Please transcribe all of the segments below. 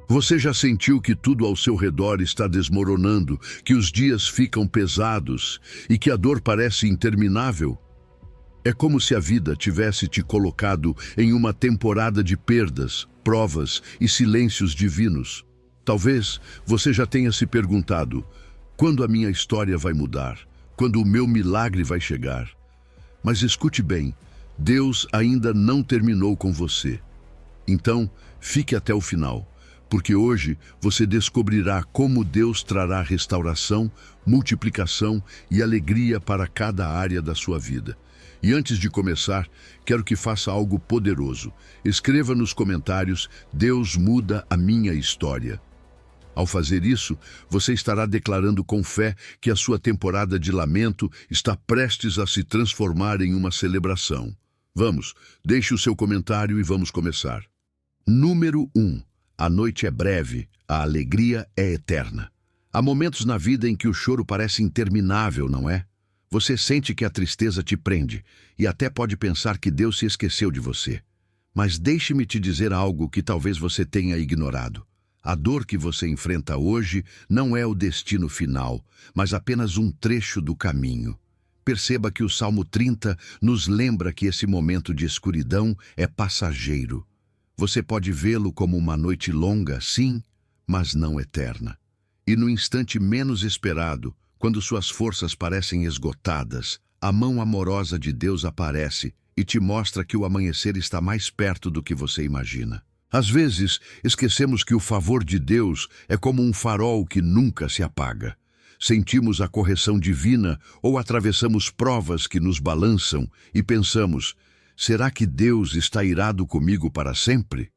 Você já sentiu que tudo ao seu redor está desmoronando, que os dias ficam pesados e que a dor parece interminável? É como se a vida tivesse te colocado em uma temporada de perdas, provas e silêncios divinos. Talvez você já tenha se perguntado: quando a minha história vai mudar? Quando o meu milagre vai chegar? Mas escute bem, Deus ainda não terminou com você. Então, fique até o final, porque hoje você descobrirá como Deus trará restauração, multiplicação e alegria para cada área da sua vida. E antes de começar, quero que faça algo poderoso. Escreva nos comentários: Deus muda a minha história. Ao fazer isso, você estará declarando com fé que a sua temporada de lamento está prestes a se transformar em uma celebração. Vamos, deixe o seu comentário e vamos começar. Número 1. A noite é breve, a alegria é eterna. Há momentos na vida em que o choro parece interminável, não é? Você sente que a tristeza te prende e até pode pensar que Deus se esqueceu de você. Mas deixe-me te dizer algo que talvez você tenha ignorado. A dor que você enfrenta hoje não é o destino final, mas apenas um trecho do caminho. Perceba que o Salmo 30 nos lembra que esse momento de escuridão é passageiro. Você pode vê-lo como uma noite longa, sim, mas não eterna. E no instante menos esperado, quando suas forças parecem esgotadas, a mão amorosa de Deus aparece e te mostra que o amanhecer está mais perto do que você imagina. Às vezes, esquecemos que o favor de Deus é como um farol que nunca se apaga. Sentimos a correção divina ou atravessamos provas que nos balançam e pensamos: será que Deus está irado comigo para sempre?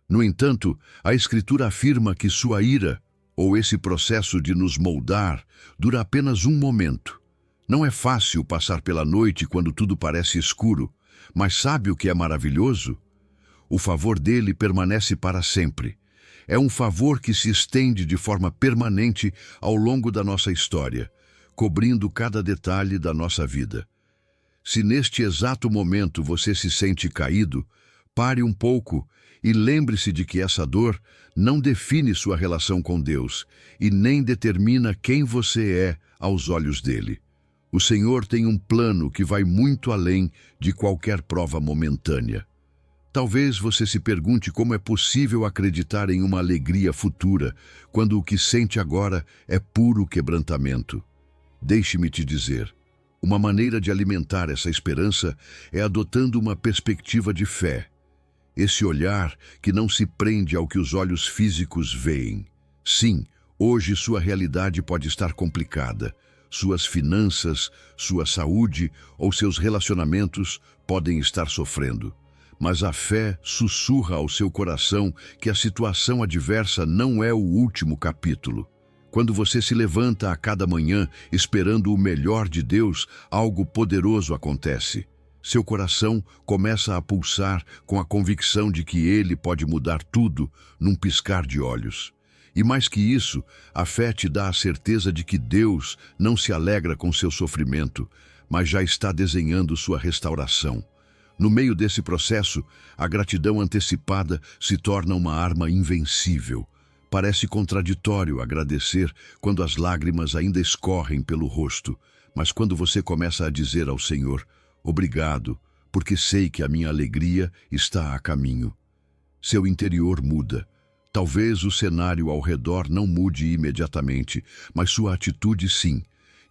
No entanto, a Escritura afirma que sua ira, ou esse processo de nos moldar, dura apenas um momento. Não é fácil passar pela noite quando tudo parece escuro, mas sabe o que é maravilhoso? O favor dele permanece para sempre. É um favor que se estende de forma permanente ao longo da nossa história, cobrindo cada detalhe da nossa vida. Se neste exato momento você se sente caído, pare um pouco e lembre-se de que essa dor não define sua relação com Deus e nem determina quem você é aos olhos dele. O Senhor tem um plano que vai muito além de qualquer prova momentânea. Talvez você se pergunte como é possível acreditar em uma alegria futura, quando o que sente agora é puro quebrantamento. Deixe-me te dizer, uma maneira de alimentar essa esperança é adotando uma perspectiva de fé. Esse olhar que não se prende ao que os olhos físicos veem. Sim, hoje sua realidade pode estar complicada. Suas finanças, sua saúde ou seus relacionamentos podem estar sofrendo. Mas a fé sussurra ao seu coração que a situação adversa não é o último capítulo. Quando você se levanta a cada manhã esperando o melhor de Deus, algo poderoso acontece. Seu coração começa a pulsar com a convicção de que Ele pode mudar tudo num piscar de olhos. E mais que isso, a fé te dá a certeza de que Deus não se alegra com seu sofrimento, mas já está desenhando sua restauração. No meio desse processo, a gratidão antecipada se torna uma arma invencível. Parece contraditório agradecer quando as lágrimas ainda escorrem pelo rosto, mas quando você começa a dizer ao Senhor: obrigado, porque sei que a minha alegria está a caminho. Seu interior muda. Talvez o cenário ao redor não mude imediatamente, mas sua atitude sim.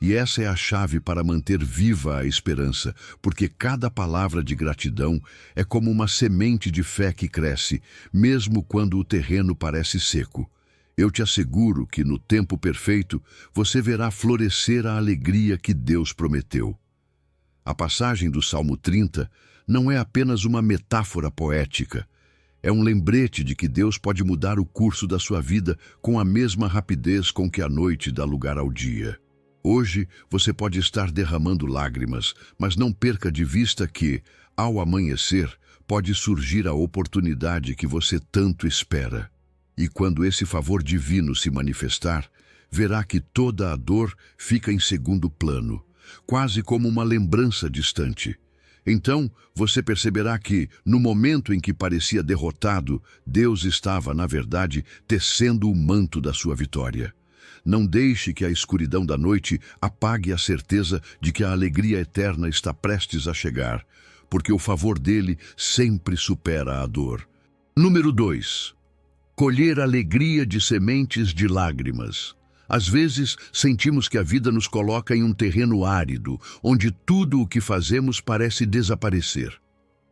E essa é a chave para manter viva a esperança, porque cada palavra de gratidão é como uma semente de fé que cresce, mesmo quando o terreno parece seco. Eu te asseguro que no tempo perfeito você verá florescer a alegria que Deus prometeu. A passagem do Salmo 30 não é apenas uma metáfora poética. É um lembrete de que Deus pode mudar o curso da sua vida com a mesma rapidez com que a noite dá lugar ao dia. Hoje você pode estar derramando lágrimas, mas não perca de vista que, ao amanhecer, pode surgir a oportunidade que você tanto espera. E quando esse favor divino se manifestar, verá que toda a dor fica em segundo plano, quase como uma lembrança distante. Então, você perceberá que, no momento em que parecia derrotado, Deus estava, na verdade, tecendo o manto da sua vitória. Não deixe que a escuridão da noite apague a certeza de que a alegria eterna está prestes a chegar, porque o favor dele sempre supera a dor. Número 2. Colher alegria de sementes de lágrimas. Às vezes, sentimos que a vida nos coloca em um terreno árido, onde tudo o que fazemos parece desaparecer.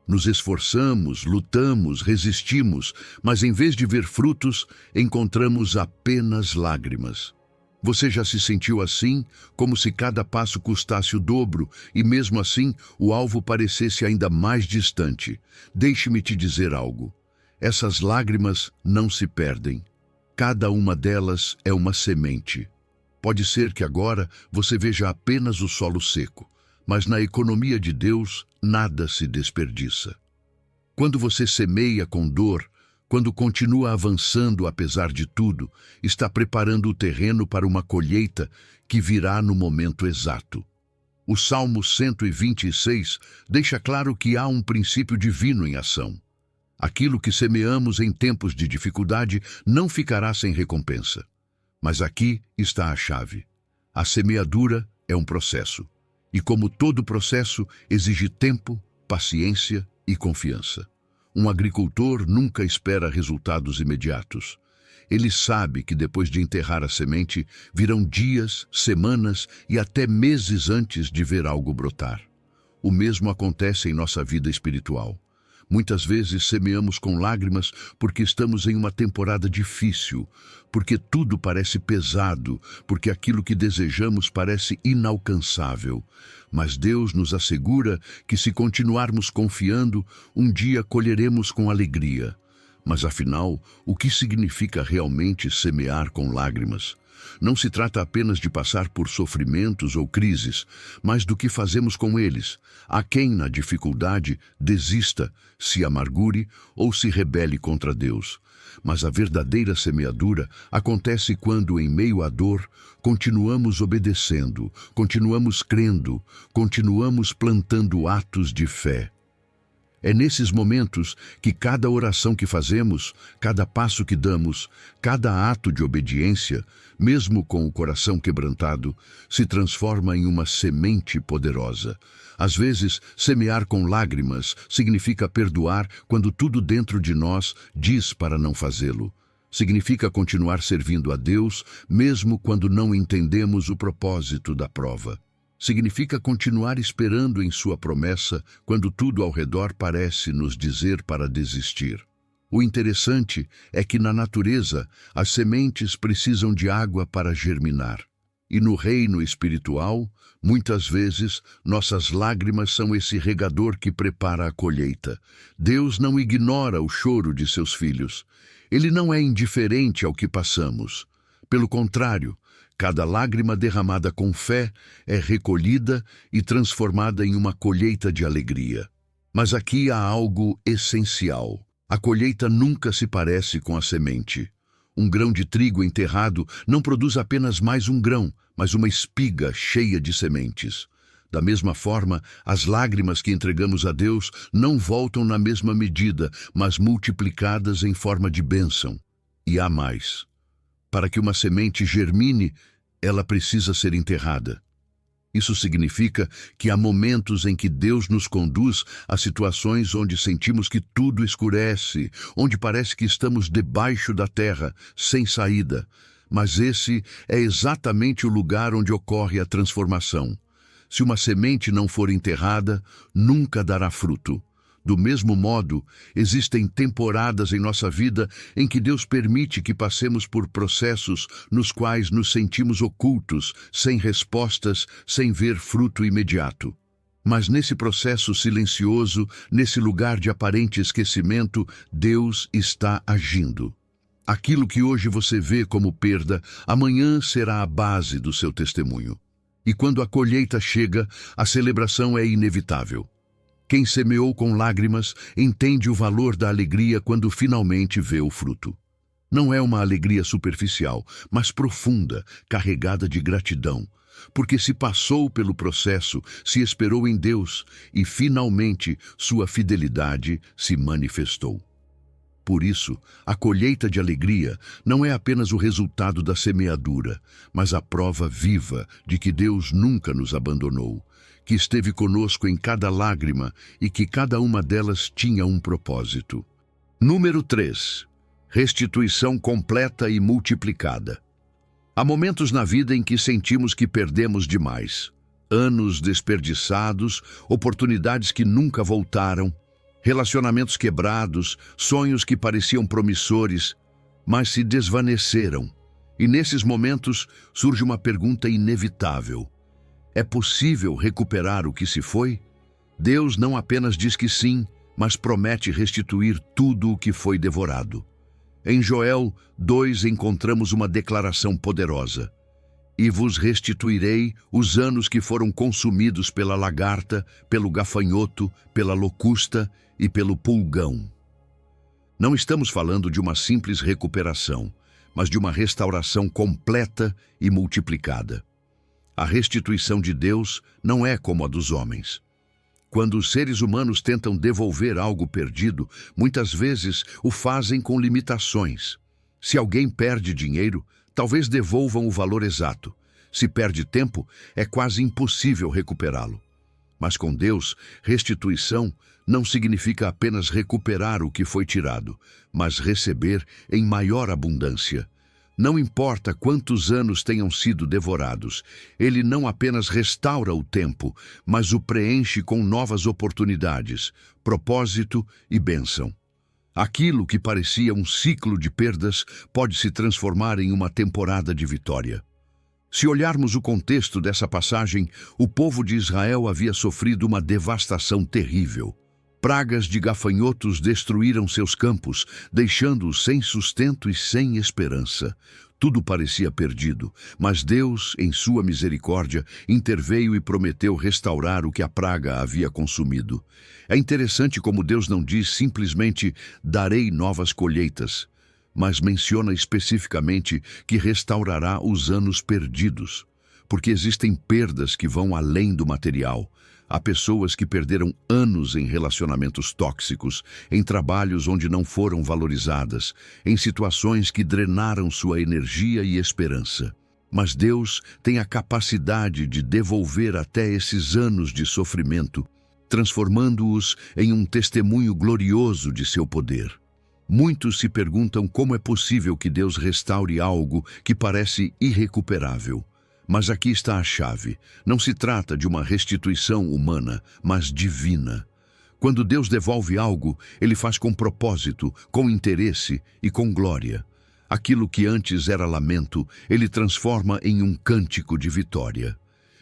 Nos esforçamos, lutamos, resistimos, mas em vez de ver frutos, encontramos apenas lágrimas. Você já se sentiu assim, como se cada passo custasse o dobro e mesmo assim o alvo parecesse ainda mais distante? Deixe-me te dizer algo. Essas lágrimas não se perdem. Cada uma delas é uma semente. Pode ser que agora você veja apenas o solo seco, mas na economia de Deus nada se desperdiça. Quando você semeia com dor, quando continua avançando apesar de tudo, está preparando o terreno para uma colheita que virá no momento exato. O Salmo 126 deixa claro que há um princípio divino em ação. Aquilo que semeamos em tempos de dificuldade não ficará sem recompensa. Mas aqui está a chave. A semeadura é um processo. E como todo processo, exige tempo, paciência e confiança. Um agricultor nunca espera resultados imediatos. Ele sabe que depois de enterrar a semente, virão dias, semanas e até meses antes de ver algo brotar. O mesmo acontece em nossa vida espiritual. Muitas vezes semeamos com lágrimas porque estamos em uma temporada difícil, porque tudo parece pesado, porque aquilo que desejamos parece inalcançável. Mas Deus nos assegura que se continuarmos confiando, um dia colheremos com alegria. Mas afinal, o que significa realmente semear com lágrimas? Não se trata apenas de passar por sofrimentos ou crises, mas do que fazemos com eles. Há quem, na dificuldade, desista, se amargure ou se rebele contra Deus. Mas a verdadeira semeadura acontece quando, em meio à dor, continuamos obedecendo, continuamos crendo, continuamos plantando atos de fé. É nesses momentos que cada oração que fazemos, cada passo que damos, cada ato de obediência, mesmo com o coração quebrantado, se transforma em uma semente poderosa. Às vezes, semear com lágrimas significa perdoar quando tudo dentro de nós diz para não fazê-lo. Significa continuar servindo a Deus, mesmo quando não entendemos o propósito da prova. Significa continuar esperando em sua promessa quando tudo ao redor parece nos dizer para desistir. O interessante é que na natureza as sementes precisam de água para germinar. E no reino espiritual, muitas vezes, nossas lágrimas são esse regador que prepara a colheita. Deus não ignora o choro de seus filhos. Ele não é indiferente ao que passamos. Pelo contrário, cada lágrima derramada com fé é recolhida e transformada em uma colheita de alegria. Mas aqui há algo essencial. A colheita nunca se parece com a semente. Um grão de trigo enterrado não produz apenas mais um grão, mas uma espiga cheia de sementes. Da mesma forma, as lágrimas que entregamos a Deus não voltam na mesma medida, mas multiplicadas em forma de bênção. E há mais. Para que uma semente germine, ela precisa ser enterrada. Isso significa que há momentos em que Deus nos conduz a situações onde sentimos que tudo escurece, onde parece que estamos debaixo da terra, sem saída. Mas esse é exatamente o lugar onde ocorre a transformação. Se uma semente não for enterrada, nunca dará fruto. Do mesmo modo, existem temporadas em nossa vida em que Deus permite que passemos por processos nos quais nos sentimos ocultos, sem respostas, sem ver fruto imediato. Mas nesse processo silencioso, nesse lugar de aparente esquecimento, Deus está agindo. Aquilo que hoje você vê como perda, amanhã será a base do seu testemunho. E quando a colheita chega, a celebração é inevitável. Quem semeou com lágrimas entende o valor da alegria quando finalmente vê o fruto. Não é uma alegria superficial, mas profunda, carregada de gratidão. porque se passou pelo processo, se esperou em Deus e, finalmente, sua fidelidade se manifestou. Por isso, a colheita de alegria não é apenas o resultado da semeadura, mas a prova viva de que Deus nunca nos abandonou, que esteve conosco em cada lágrima e que cada uma delas tinha um propósito. Número 3. Restituição completa e multiplicada. Há momentos na vida em que sentimos que perdemos demais. Anos desperdiçados, oportunidades que nunca voltaram, relacionamentos quebrados, sonhos que pareciam promissores, mas se desvaneceram. E nesses momentos surge uma pergunta inevitável: é possível recuperar o que se foi? Deus não apenas diz que sim, mas promete restituir tudo o que foi devorado. Em Joel 2 encontramos uma declaração poderosa: e vos restituirei os anos que foram consumidos pela lagarta, pelo gafanhoto, pela locusta e pelo pulgão. Não estamos falando de uma simples recuperação, mas de uma restauração completa e multiplicada. A restituição de Deus não é como a dos homens. Quando os seres humanos tentam devolver algo perdido, muitas vezes o fazem com limitações. Se alguém perde dinheiro, talvez devolvam o valor exato. Se perde tempo, é quase impossível recuperá-lo. Mas com Deus, restituição não significa apenas recuperar o que foi tirado, mas receber em maior abundância. Não importa quantos anos tenham sido devorados, Ele não apenas restaura o tempo, mas o preenche com novas oportunidades, propósito e bênção. Aquilo que parecia um ciclo de perdas pode se transformar em uma temporada de vitória. Se olharmos o contexto dessa passagem, o povo de Israel havia sofrido uma devastação terrível. Pragas de gafanhotos destruíram seus campos, deixando-os sem sustento e sem esperança. Tudo parecia perdido, mas Deus, em sua misericórdia, interveio e prometeu restaurar o que a praga havia consumido. É interessante como Deus não diz simplesmente darei novas colheitas, mas menciona especificamente que restaurará os anos perdidos, porque existem perdas que vão além do material. Há pessoas que perderam anos em relacionamentos tóxicos, em trabalhos onde não foram valorizadas, em situações que drenaram sua energia e esperança. Mas Deus tem a capacidade de devolver até esses anos de sofrimento, transformando-os em um testemunho glorioso de seu poder. Muitos se perguntam como é possível que Deus restaure algo que parece irrecuperável. Mas aqui está a chave. Não se trata de uma restituição humana, mas divina. Quando Deus devolve algo, Ele faz com propósito, com interesse e com glória. Aquilo que antes era lamento, Ele transforma em um cântico de vitória.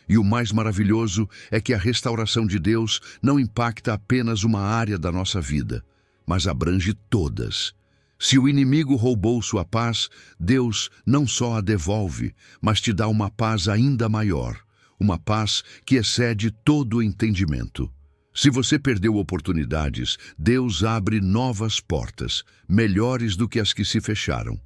E o mais maravilhoso é que a restauração de Deus não impacta apenas uma área da nossa vida, mas abrange todas. Se o inimigo roubou sua paz, Deus não só a devolve, mas te dá uma paz ainda maior, uma paz que excede todo o entendimento. Se você perdeu oportunidades, Deus abre novas portas, melhores do que as que se fecharam.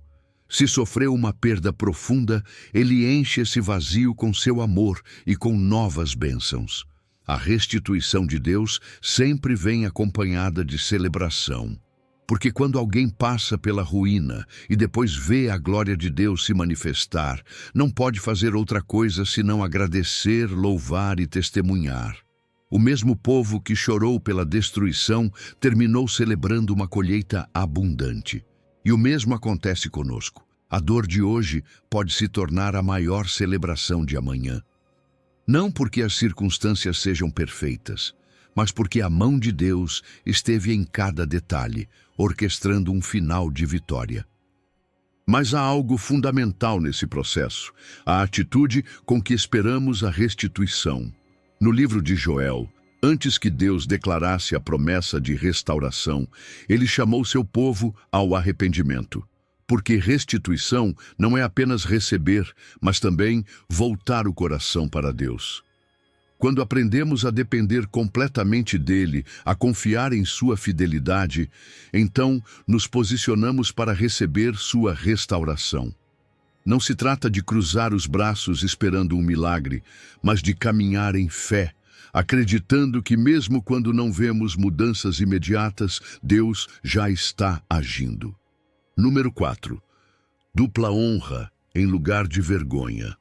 Se sofreu uma perda profunda, Ele enche esse vazio com seu amor e com novas bênçãos. A restituição de Deus sempre vem acompanhada de celebração. Porque quando alguém passa pela ruína e depois vê a glória de Deus se manifestar, não pode fazer outra coisa senão agradecer, louvar e testemunhar. O mesmo povo que chorou pela destruição terminou celebrando uma colheita abundante. E o mesmo acontece conosco. A dor de hoje pode se tornar a maior celebração de amanhã. Não porque as circunstâncias sejam perfeitas, mas porque a mão de Deus esteve em cada detalhe, orquestrando um final de vitória. Mas há algo fundamental nesse processo, a atitude com que esperamos a restituição. No livro de Joel, antes que Deus declarasse a promessa de restauração, Ele chamou seu povo ao arrependimento. Porque restituição não é apenas receber, mas também voltar o coração para Deus. Quando aprendemos a depender completamente dele, a confiar em sua fidelidade, então nos posicionamos para receber sua restauração. Não se trata de cruzar os braços esperando um milagre, mas de caminhar em fé, acreditando que mesmo quando não vemos mudanças imediatas, Deus já está agindo. Número 4. Dupla honra em lugar de vergonha.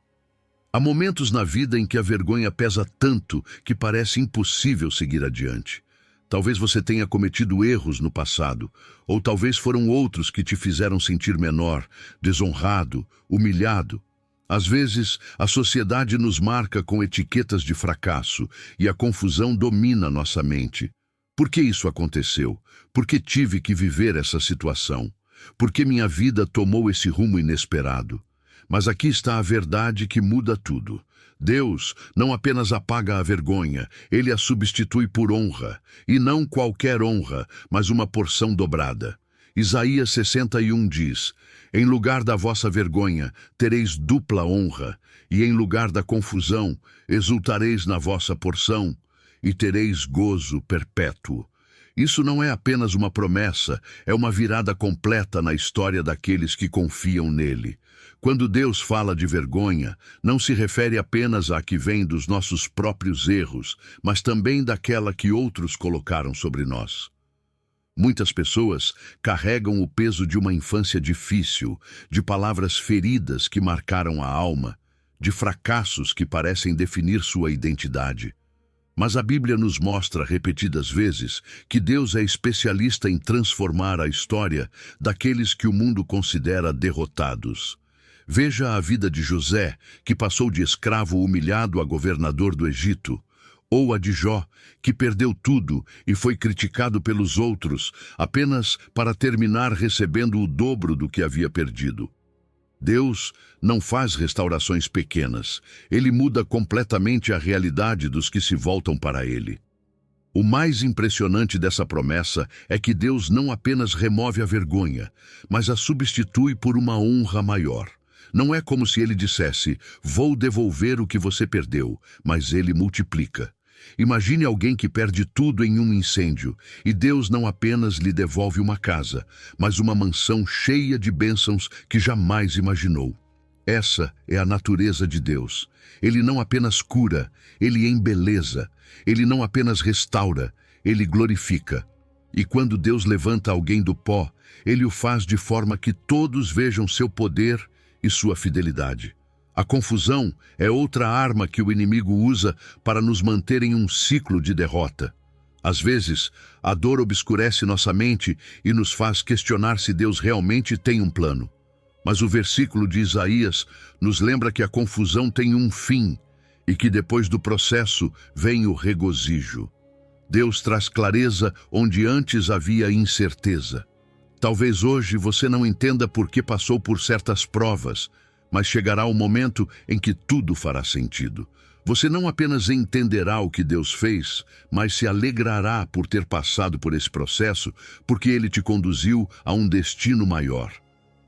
Há momentos na vida em que a vergonha pesa tanto que parece impossível seguir adiante. Talvez você tenha cometido erros no passado, ou talvez foram outros que te fizeram sentir menor, desonrado, humilhado. Às vezes, a sociedade nos marca com etiquetas de fracasso e a confusão domina nossa mente. Por que isso aconteceu? Por que tive que viver essa situação? Por que minha vida tomou esse rumo inesperado? Mas aqui está a verdade que muda tudo. Deus não apenas apaga a vergonha, Ele a substitui por honra, e não qualquer honra, mas uma porção dobrada. Isaías 61 diz: em lugar da vossa vergonha, tereis dupla honra, e em lugar da confusão, exultareis na vossa porção, e tereis gozo perpétuo. Isso não é apenas uma promessa, é uma virada completa na história daqueles que confiam nele. Quando Deus fala de vergonha, não se refere apenas à que vem dos nossos próprios erros, mas também daquela que outros colocaram sobre nós. Muitas pessoas carregam o peso de uma infância difícil, de palavras feridas que marcaram a alma, de fracassos que parecem definir sua identidade. Mas a Bíblia nos mostra repetidas vezes que Deus é especialista em transformar a história daqueles que o mundo considera derrotados. Veja a vida de José, que passou de escravo humilhado a governador do Egito, ou a de Jó, que perdeu tudo e foi criticado pelos outros apenas para terminar recebendo o dobro do que havia perdido. Deus não faz restaurações pequenas, Ele muda completamente a realidade dos que se voltam para Ele. O mais impressionante dessa promessa é que Deus não apenas remove a vergonha, mas a substitui por uma honra maior. Não é como se Ele dissesse: vou devolver o que você perdeu, mas Ele multiplica. Imagine alguém que perde tudo em um incêndio, e Deus não apenas lhe devolve uma casa, mas uma mansão cheia de bênçãos que jamais imaginou. Essa é a natureza de Deus. Ele não apenas cura, Ele embeleza. Ele não apenas restaura, Ele glorifica. E quando Deus levanta alguém do pó, Ele o faz de forma que todos vejam seu poder e sua fidelidade. A confusão é outra arma que o inimigo usa para nos manter em um ciclo de derrota. Às vezes, a dor obscurece nossa mente e nos faz questionar se Deus realmente tem um plano. Mas o versículo de Isaías nos lembra que a confusão tem um fim e que depois do processo vem o regozijo. Deus traz clareza onde antes havia incerteza. Talvez hoje você não entenda por que passou por certas provas, mas chegará o momento em que tudo fará sentido. Você não apenas entenderá o que Deus fez, mas se alegrará por ter passado por esse processo, porque Ele te conduziu a um destino maior.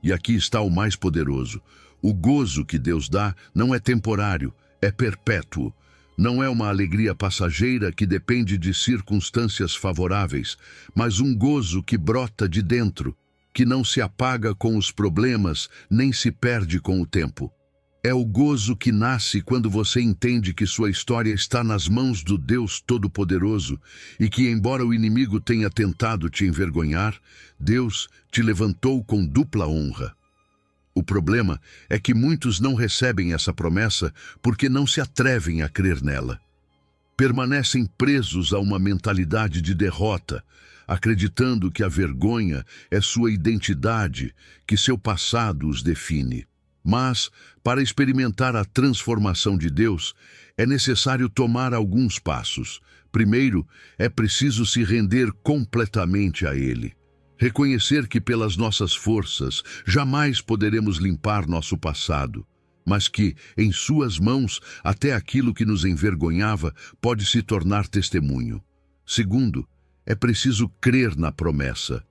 E aqui está o mais poderoso. O gozo que Deus dá não é temporário, é perpétuo. Não é uma alegria passageira que depende de circunstâncias favoráveis, mas um gozo que brota de dentro, que não se apaga com os problemas, nem se perde com o tempo. É o gozo que nasce quando você entende que sua história está nas mãos do Deus Todo-Poderoso e que, embora o inimigo tenha tentado te envergonhar, Deus te levantou com dupla honra. O problema é que muitos não recebem essa promessa porque não se atrevem a crer nela. Permanecem presos a uma mentalidade de derrota, acreditando que a vergonha é sua identidade, que seu passado os define. Mas, para experimentar a transformação de Deus, é necessário tomar alguns passos. Primeiro, é preciso se render completamente a Ele. Reconhecer que pelas nossas forças jamais poderemos limpar nosso passado, mas que, em suas mãos, até aquilo que nos envergonhava pode se tornar testemunho. Segundo, é preciso crer na promessa.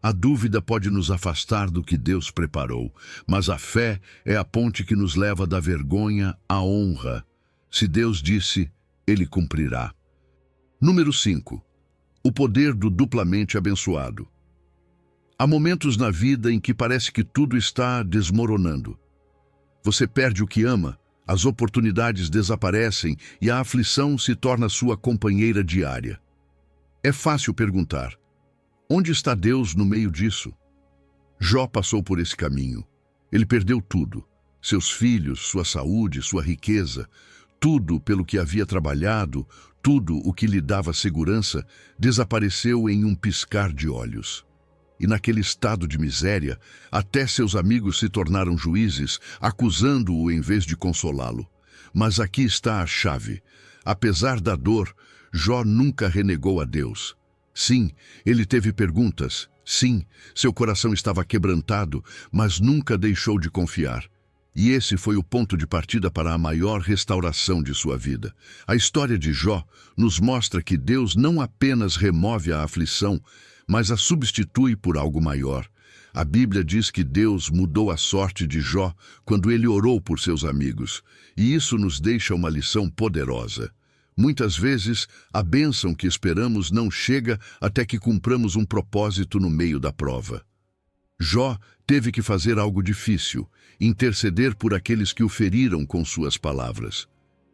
A dúvida pode nos afastar do que Deus preparou, mas a fé é a ponte que nos leva da vergonha à honra. Se Deus disse, Ele cumprirá. Número 5. O poder do duplamente abençoado. Há momentos na vida em que parece que tudo está desmoronando. Você perde o que ama, as oportunidades desaparecem e a aflição se torna sua companheira diária. É fácil perguntar: onde está Deus no meio disso? Jó passou por esse caminho. Ele perdeu tudo: seus filhos, sua saúde, sua riqueza, tudo pelo que havia trabalhado, tudo o que lhe dava segurança, desapareceu em um piscar de olhos. E naquele estado de miséria, até seus amigos se tornaram juízes, acusando-o em vez de consolá-lo. Mas aqui está a chave. Apesar da dor, Jó nunca renegou a Deus. Sim, ele teve perguntas. Sim, seu coração estava quebrantado, mas nunca deixou de confiar. E esse foi o ponto de partida para a maior restauração de sua vida. A história de Jó nos mostra que Deus não apenas remove a aflição, mas a substitui por algo maior. A Bíblia diz que Deus mudou a sorte de Jó quando ele orou por seus amigos, e isso nos deixa uma lição poderosa. Muitas vezes, a bênção que esperamos não chega até que cumpramos um propósito no meio da prova. Jó teve que fazer algo difícil: interceder por aqueles que o feriram com suas palavras.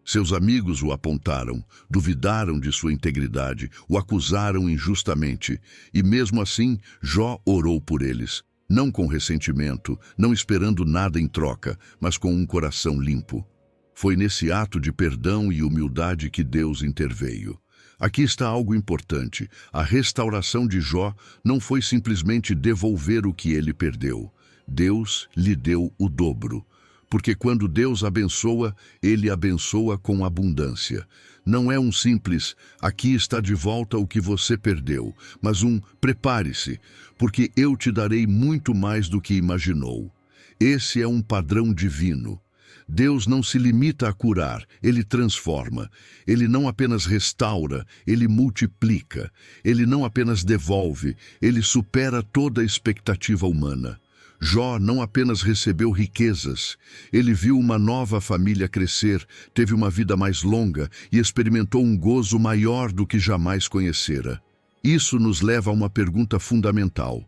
Seus amigos o apontaram, duvidaram de sua integridade, o acusaram injustamente, e mesmo assim, Jó orou por eles, não com ressentimento, não esperando nada em troca, mas com um coração limpo. Foi nesse ato de perdão e humildade que Deus interveio. Aqui está algo importante: a restauração de Jó não foi simplesmente devolver o que ele perdeu. Deus lhe deu o dobro. Porque quando Deus abençoa, Ele abençoa com abundância. Não é um simples: aqui está de volta o que você perdeu, mas um: prepare-se, porque eu te darei muito mais do que imaginou. Esse é um padrão divino. Deus não se limita a curar, Ele transforma. Ele não apenas restaura, Ele multiplica. Ele não apenas devolve, Ele supera toda expectativa humana. Jó não apenas recebeu riquezas, ele viu uma nova família crescer, teve uma vida mais longa e experimentou um gozo maior do que jamais conhecera. Isso nos leva a uma pergunta fundamental: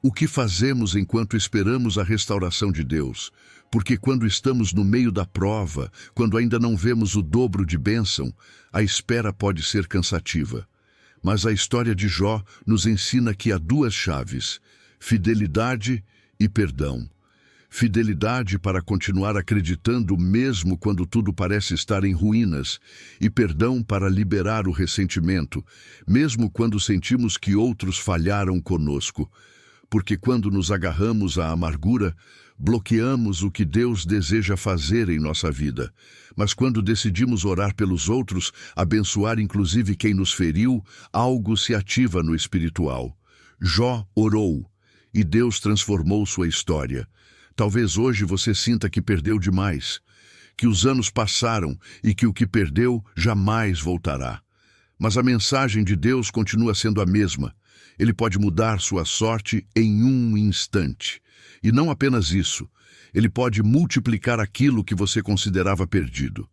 o que fazemos enquanto esperamos a restauração de Deus? Porque quando estamos no meio da prova, quando ainda não vemos o dobro de bênção, a espera pode ser cansativa. Mas a história de Jó nos ensina que há duas chaves: fidelidade e perdão. Fidelidade para continuar acreditando mesmo quando tudo parece estar em ruínas, e perdão para liberar o ressentimento, mesmo quando sentimos que outros falharam conosco. Porque quando nos agarramos à amargura, bloqueamos o que Deus deseja fazer em nossa vida. Mas quando decidimos orar pelos outros, abençoar inclusive quem nos feriu, algo se ativa no espiritual. Jó orou, e Deus transformou sua história. Talvez hoje você sinta que perdeu demais, que os anos passaram e que o que perdeu jamais voltará. Mas a mensagem de Deus continua sendo a mesma. Ele pode mudar sua sorte em um instante. E não apenas isso, Ele pode multiplicar aquilo que você considerava perdido.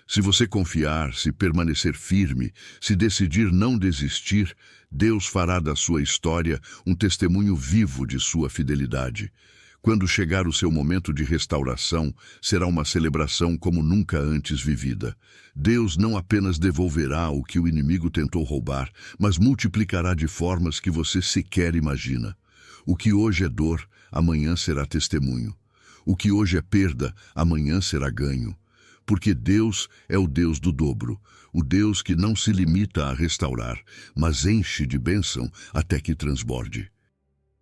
Se você confiar, se permanecer firme, se decidir não desistir, Deus fará da sua história um testemunho vivo de sua fidelidade. Quando chegar o seu momento de restauração, será uma celebração como nunca antes vivida. Deus não apenas devolverá o que o inimigo tentou roubar, mas multiplicará de formas que você sequer imagina. O que hoje é dor, amanhã será testemunho. O que hoje é perda, amanhã será ganho. Porque Deus é o Deus do dobro, o Deus que não se limita a restaurar, mas enche de bênção até que transborde.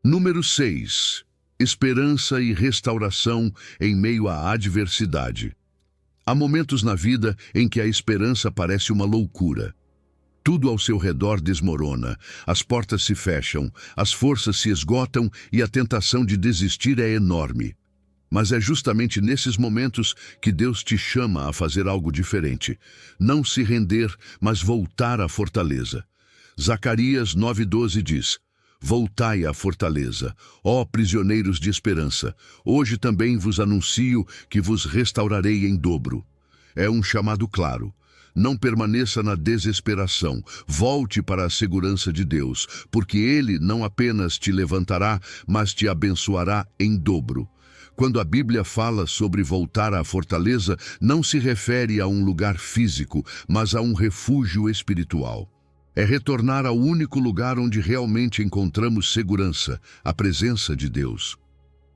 Número 6. Esperança e restauração em meio à adversidade. Há momentos na vida em que a esperança parece uma loucura. Tudo ao seu redor desmorona, as portas se fecham, as forças se esgotam e a tentação de desistir é enorme. Mas é justamente nesses momentos que Deus te chama a fazer algo diferente. Não se render, mas voltar à fortaleza. Zacarias 9:12 diz: Voltai à fortaleza, ó prisioneiros de esperança. Hoje também vos anuncio que vos restaurarei em dobro. É um chamado claro. Não permaneça na desesperação. Volte para a segurança de Deus, porque Ele não apenas te levantará, mas te abençoará em dobro. Quando a Bíblia fala sobre voltar à fortaleza, não se refere a um lugar físico, mas a um refúgio espiritual. É retornar ao único lugar onde realmente encontramos segurança, a presença de Deus.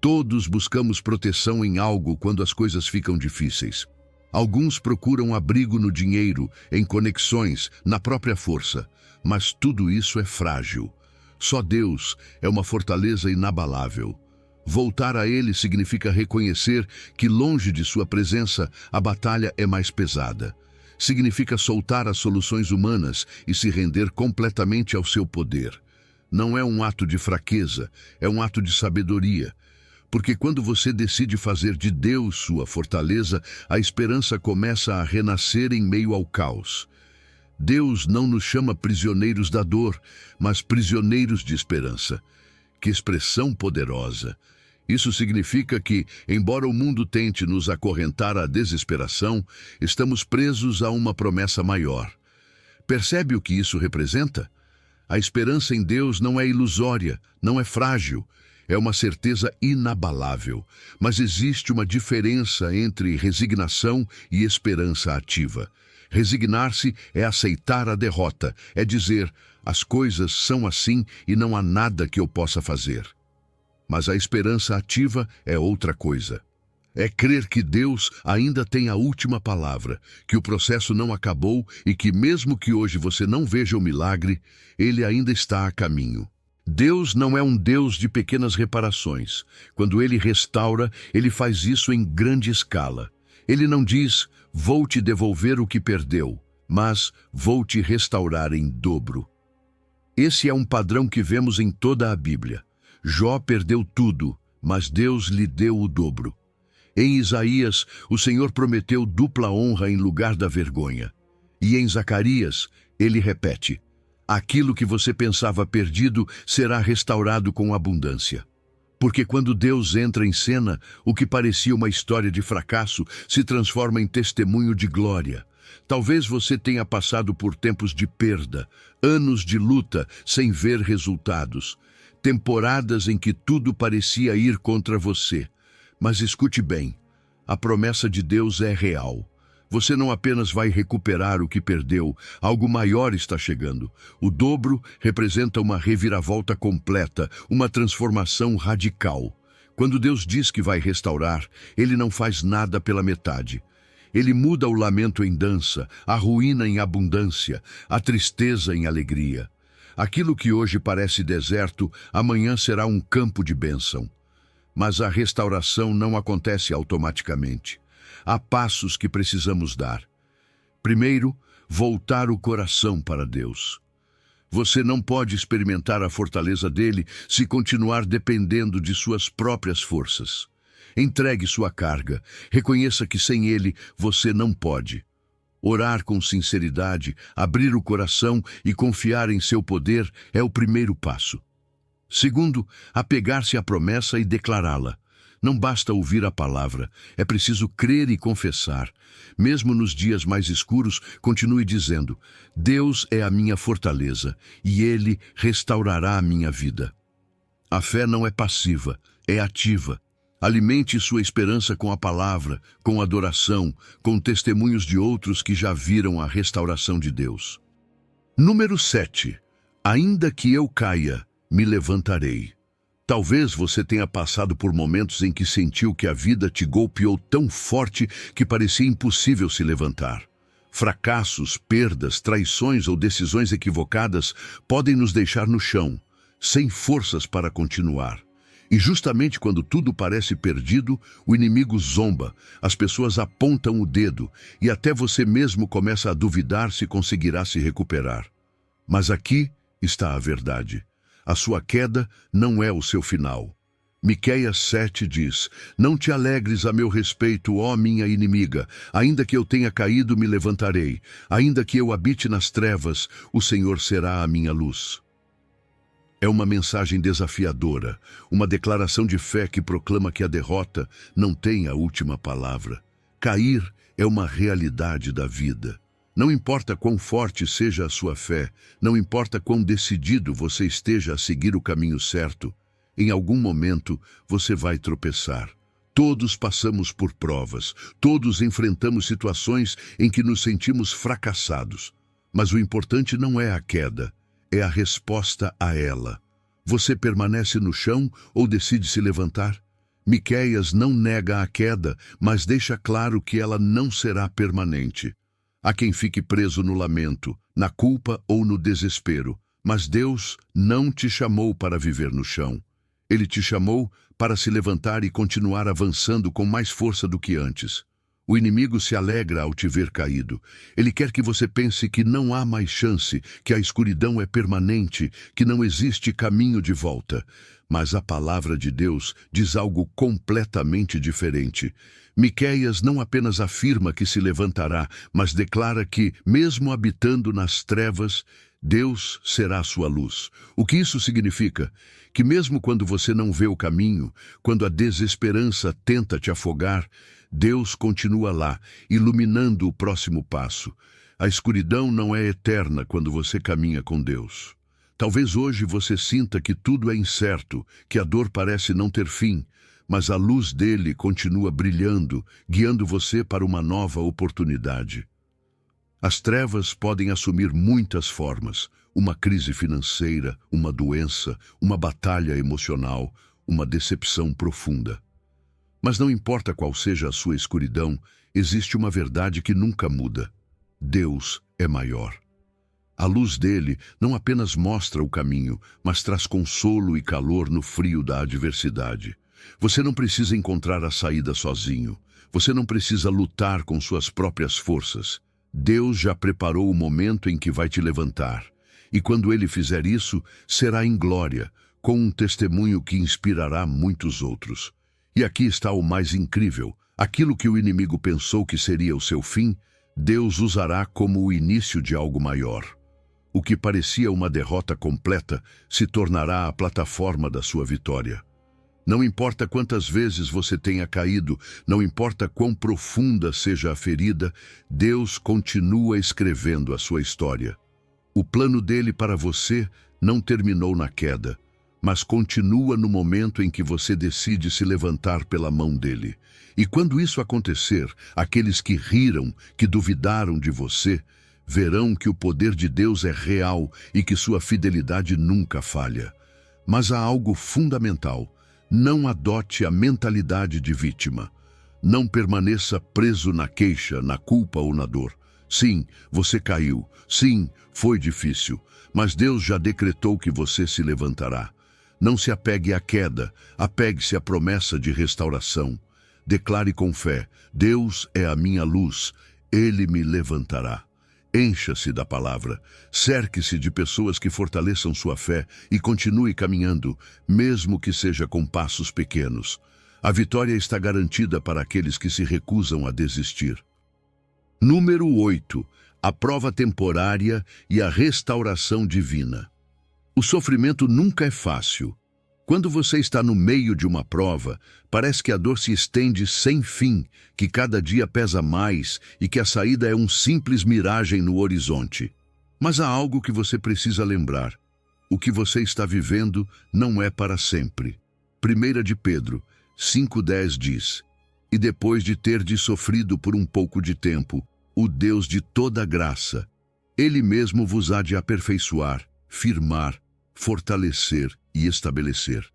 Todos buscamos proteção em algo quando as coisas ficam difíceis. Alguns procuram abrigo no dinheiro, em conexões, na própria força. Mas tudo isso é frágil. Só Deus é uma fortaleza inabalável. Voltar a Ele significa reconhecer que, longe de sua presença, a batalha é mais pesada. Significa soltar as soluções humanas e se render completamente ao seu poder. Não é um ato de fraqueza, é um ato de sabedoria. Porque quando você decide fazer de Deus sua fortaleza, a esperança começa a renascer em meio ao caos. Deus não nos chama prisioneiros da dor, mas prisioneiros de esperança. Que expressão poderosa! Isso significa que, embora o mundo tente nos acorrentar à desesperação, estamos presos a uma promessa maior. Percebe o que isso representa? A esperança em Deus não é ilusória, não é frágil. É uma certeza inabalável, mas existe uma diferença entre resignação e esperança ativa. Resignar-se é aceitar a derrota, é dizer, as coisas são assim e não há nada que eu possa fazer. Mas a esperança ativa é outra coisa. É crer que Deus ainda tem a última palavra, que o processo não acabou e que mesmo que hoje você não veja o milagre, Ele ainda está a caminho. Deus não é um Deus de pequenas reparações. Quando Ele restaura, Ele faz isso em grande escala. Ele não diz, vou te devolver o que perdeu, mas vou te restaurar em dobro. Esse é um padrão que vemos em toda a Bíblia. Jó perdeu tudo, mas Deus lhe deu o dobro. Em Isaías, o Senhor prometeu dupla honra em lugar da vergonha. E em Zacarias, ele repete, aquilo que você pensava perdido será restaurado com abundância. Porque quando Deus entra em cena, o que parecia uma história de fracasso se transforma em testemunho de glória. Talvez você tenha passado por tempos de perda, anos de luta sem ver resultados, temporadas em que tudo parecia ir contra você. Mas escute bem, a promessa de Deus é real. Você não apenas vai recuperar o que perdeu, algo maior está chegando. O dobro representa uma reviravolta completa, uma transformação radical. Quando Deus diz que vai restaurar, Ele não faz nada pela metade. Ele muda o lamento em dança, a ruína em abundância, a tristeza em alegria. Aquilo que hoje parece deserto, amanhã será um campo de bênção. Mas a restauração não acontece automaticamente. Há passos que precisamos dar. Primeiro, voltar o coração para Deus. Você não pode experimentar a fortaleza dele se continuar dependendo de suas próprias forças. Entregue sua carga. Reconheça que sem ele você não pode. Orar com sinceridade, abrir o coração e confiar em seu poder é o primeiro passo. Segundo, apegar-se à promessa e declará-la. Não basta ouvir a palavra, é preciso crer e confessar. Mesmo nos dias mais escuros, continue dizendo, Deus é a minha fortaleza e Ele restaurará a minha vida. A fé não é passiva, é ativa. Alimente sua esperança com a palavra, com adoração, com testemunhos de outros que já viram a restauração de Deus. Número 7. Ainda que eu caia, me levantarei. Talvez você tenha passado por momentos em que sentiu que a vida te golpeou tão forte que parecia impossível se levantar. Fracassos, perdas, traições ou decisões equivocadas podem nos deixar no chão, sem forças para continuar. E justamente quando tudo parece perdido, o inimigo zomba, as pessoas apontam o dedo e até você mesmo começa a duvidar se conseguirá se recuperar. Mas aqui está a verdade. A sua queda não é o seu final. Miqueias 7 diz, não te alegres a meu respeito, ó minha inimiga, ainda que eu tenha caído me levantarei, ainda que eu habite nas trevas, o Senhor será a minha luz. É uma mensagem desafiadora, uma declaração de fé que proclama que a derrota não tem a última palavra. Cair é uma realidade da vida. Não importa quão forte seja a sua fé, não importa quão decidido você esteja a seguir o caminho certo, em algum momento você vai tropeçar. Todos passamos por provas, todos enfrentamos situações em que nos sentimos fracassados. Mas o importante não é a queda, é a resposta a ela. Você permanece no chão ou decide se levantar? Miqueias não nega a queda, mas deixa claro que ela não será permanente. Há quem fique preso no lamento, na culpa ou no desespero, mas Deus não te chamou para viver no chão. Ele te chamou para se levantar e continuar avançando com mais força do que antes. O inimigo se alegra ao te ver caído. Ele quer que você pense que não há mais chance, que a escuridão é permanente, que não existe caminho de volta. Mas a palavra de Deus diz algo completamente diferente. Miqueias não apenas afirma que se levantará, mas declara que, mesmo habitando nas trevas, Deus será sua luz. O que isso significa? Que mesmo quando você não vê o caminho, quando a desesperança tenta te afogar, Deus continua lá, iluminando o próximo passo. A escuridão não é eterna quando você caminha com Deus. Talvez hoje você sinta que tudo é incerto, que a dor parece não ter fim, mas a luz dele continua brilhando, guiando você para uma nova oportunidade. As trevas podem assumir muitas formas: uma crise financeira, uma doença, uma batalha emocional, uma decepção profunda. Mas não importa qual seja a sua escuridão, existe uma verdade que nunca muda: Deus é maior. A luz dele não apenas mostra o caminho, mas traz consolo e calor no frio da adversidade. Você não precisa encontrar a saída sozinho. Você não precisa lutar com suas próprias forças. Deus já preparou o momento em que vai te levantar. E quando ele fizer isso, será em glória, com um testemunho que inspirará muitos outros. E aqui está o mais incrível: aquilo que o inimigo pensou que seria o seu fim, Deus usará como o início de algo maior. O que parecia uma derrota completa se tornará a plataforma da sua vitória. Não importa quantas vezes você tenha caído, não importa quão profunda seja a ferida, Deus continua escrevendo a sua história. O plano dele para você não terminou na queda, mas continua no momento em que você decide se levantar pela mão dele. E quando isso acontecer, aqueles que riram, que duvidaram de você, verão que o poder de Deus é real e que sua fidelidade nunca falha. Mas há algo fundamental: não adote a mentalidade de vítima. Não permaneça preso na queixa, na culpa ou na dor. Sim, você caiu. Sim, foi difícil. Mas Deus já decretou que você se levantará. Não se apegue à queda, apegue-se à promessa de restauração. Declare com fé: Deus é a minha luz, Ele me levantará. Encha-se da palavra, cerque-se de pessoas que fortaleçam sua fé e continue caminhando, mesmo que seja com passos pequenos. A vitória está garantida para aqueles que se recusam a desistir. Número 8. A prova temporária e a restauração divina. O sofrimento nunca é fácil. Quando você está no meio de uma prova, parece que a dor se estende sem fim, que cada dia pesa mais e que a saída é um simples miragem no horizonte. Mas há algo que você precisa lembrar: o que você está vivendo não é para sempre. 1 de Pedro 5,10 diz: E depois de terdes sofrido por um pouco de tempo, o Deus de toda graça, Ele mesmo vos há de aperfeiçoar, firmar, fortalecer e estabelecer.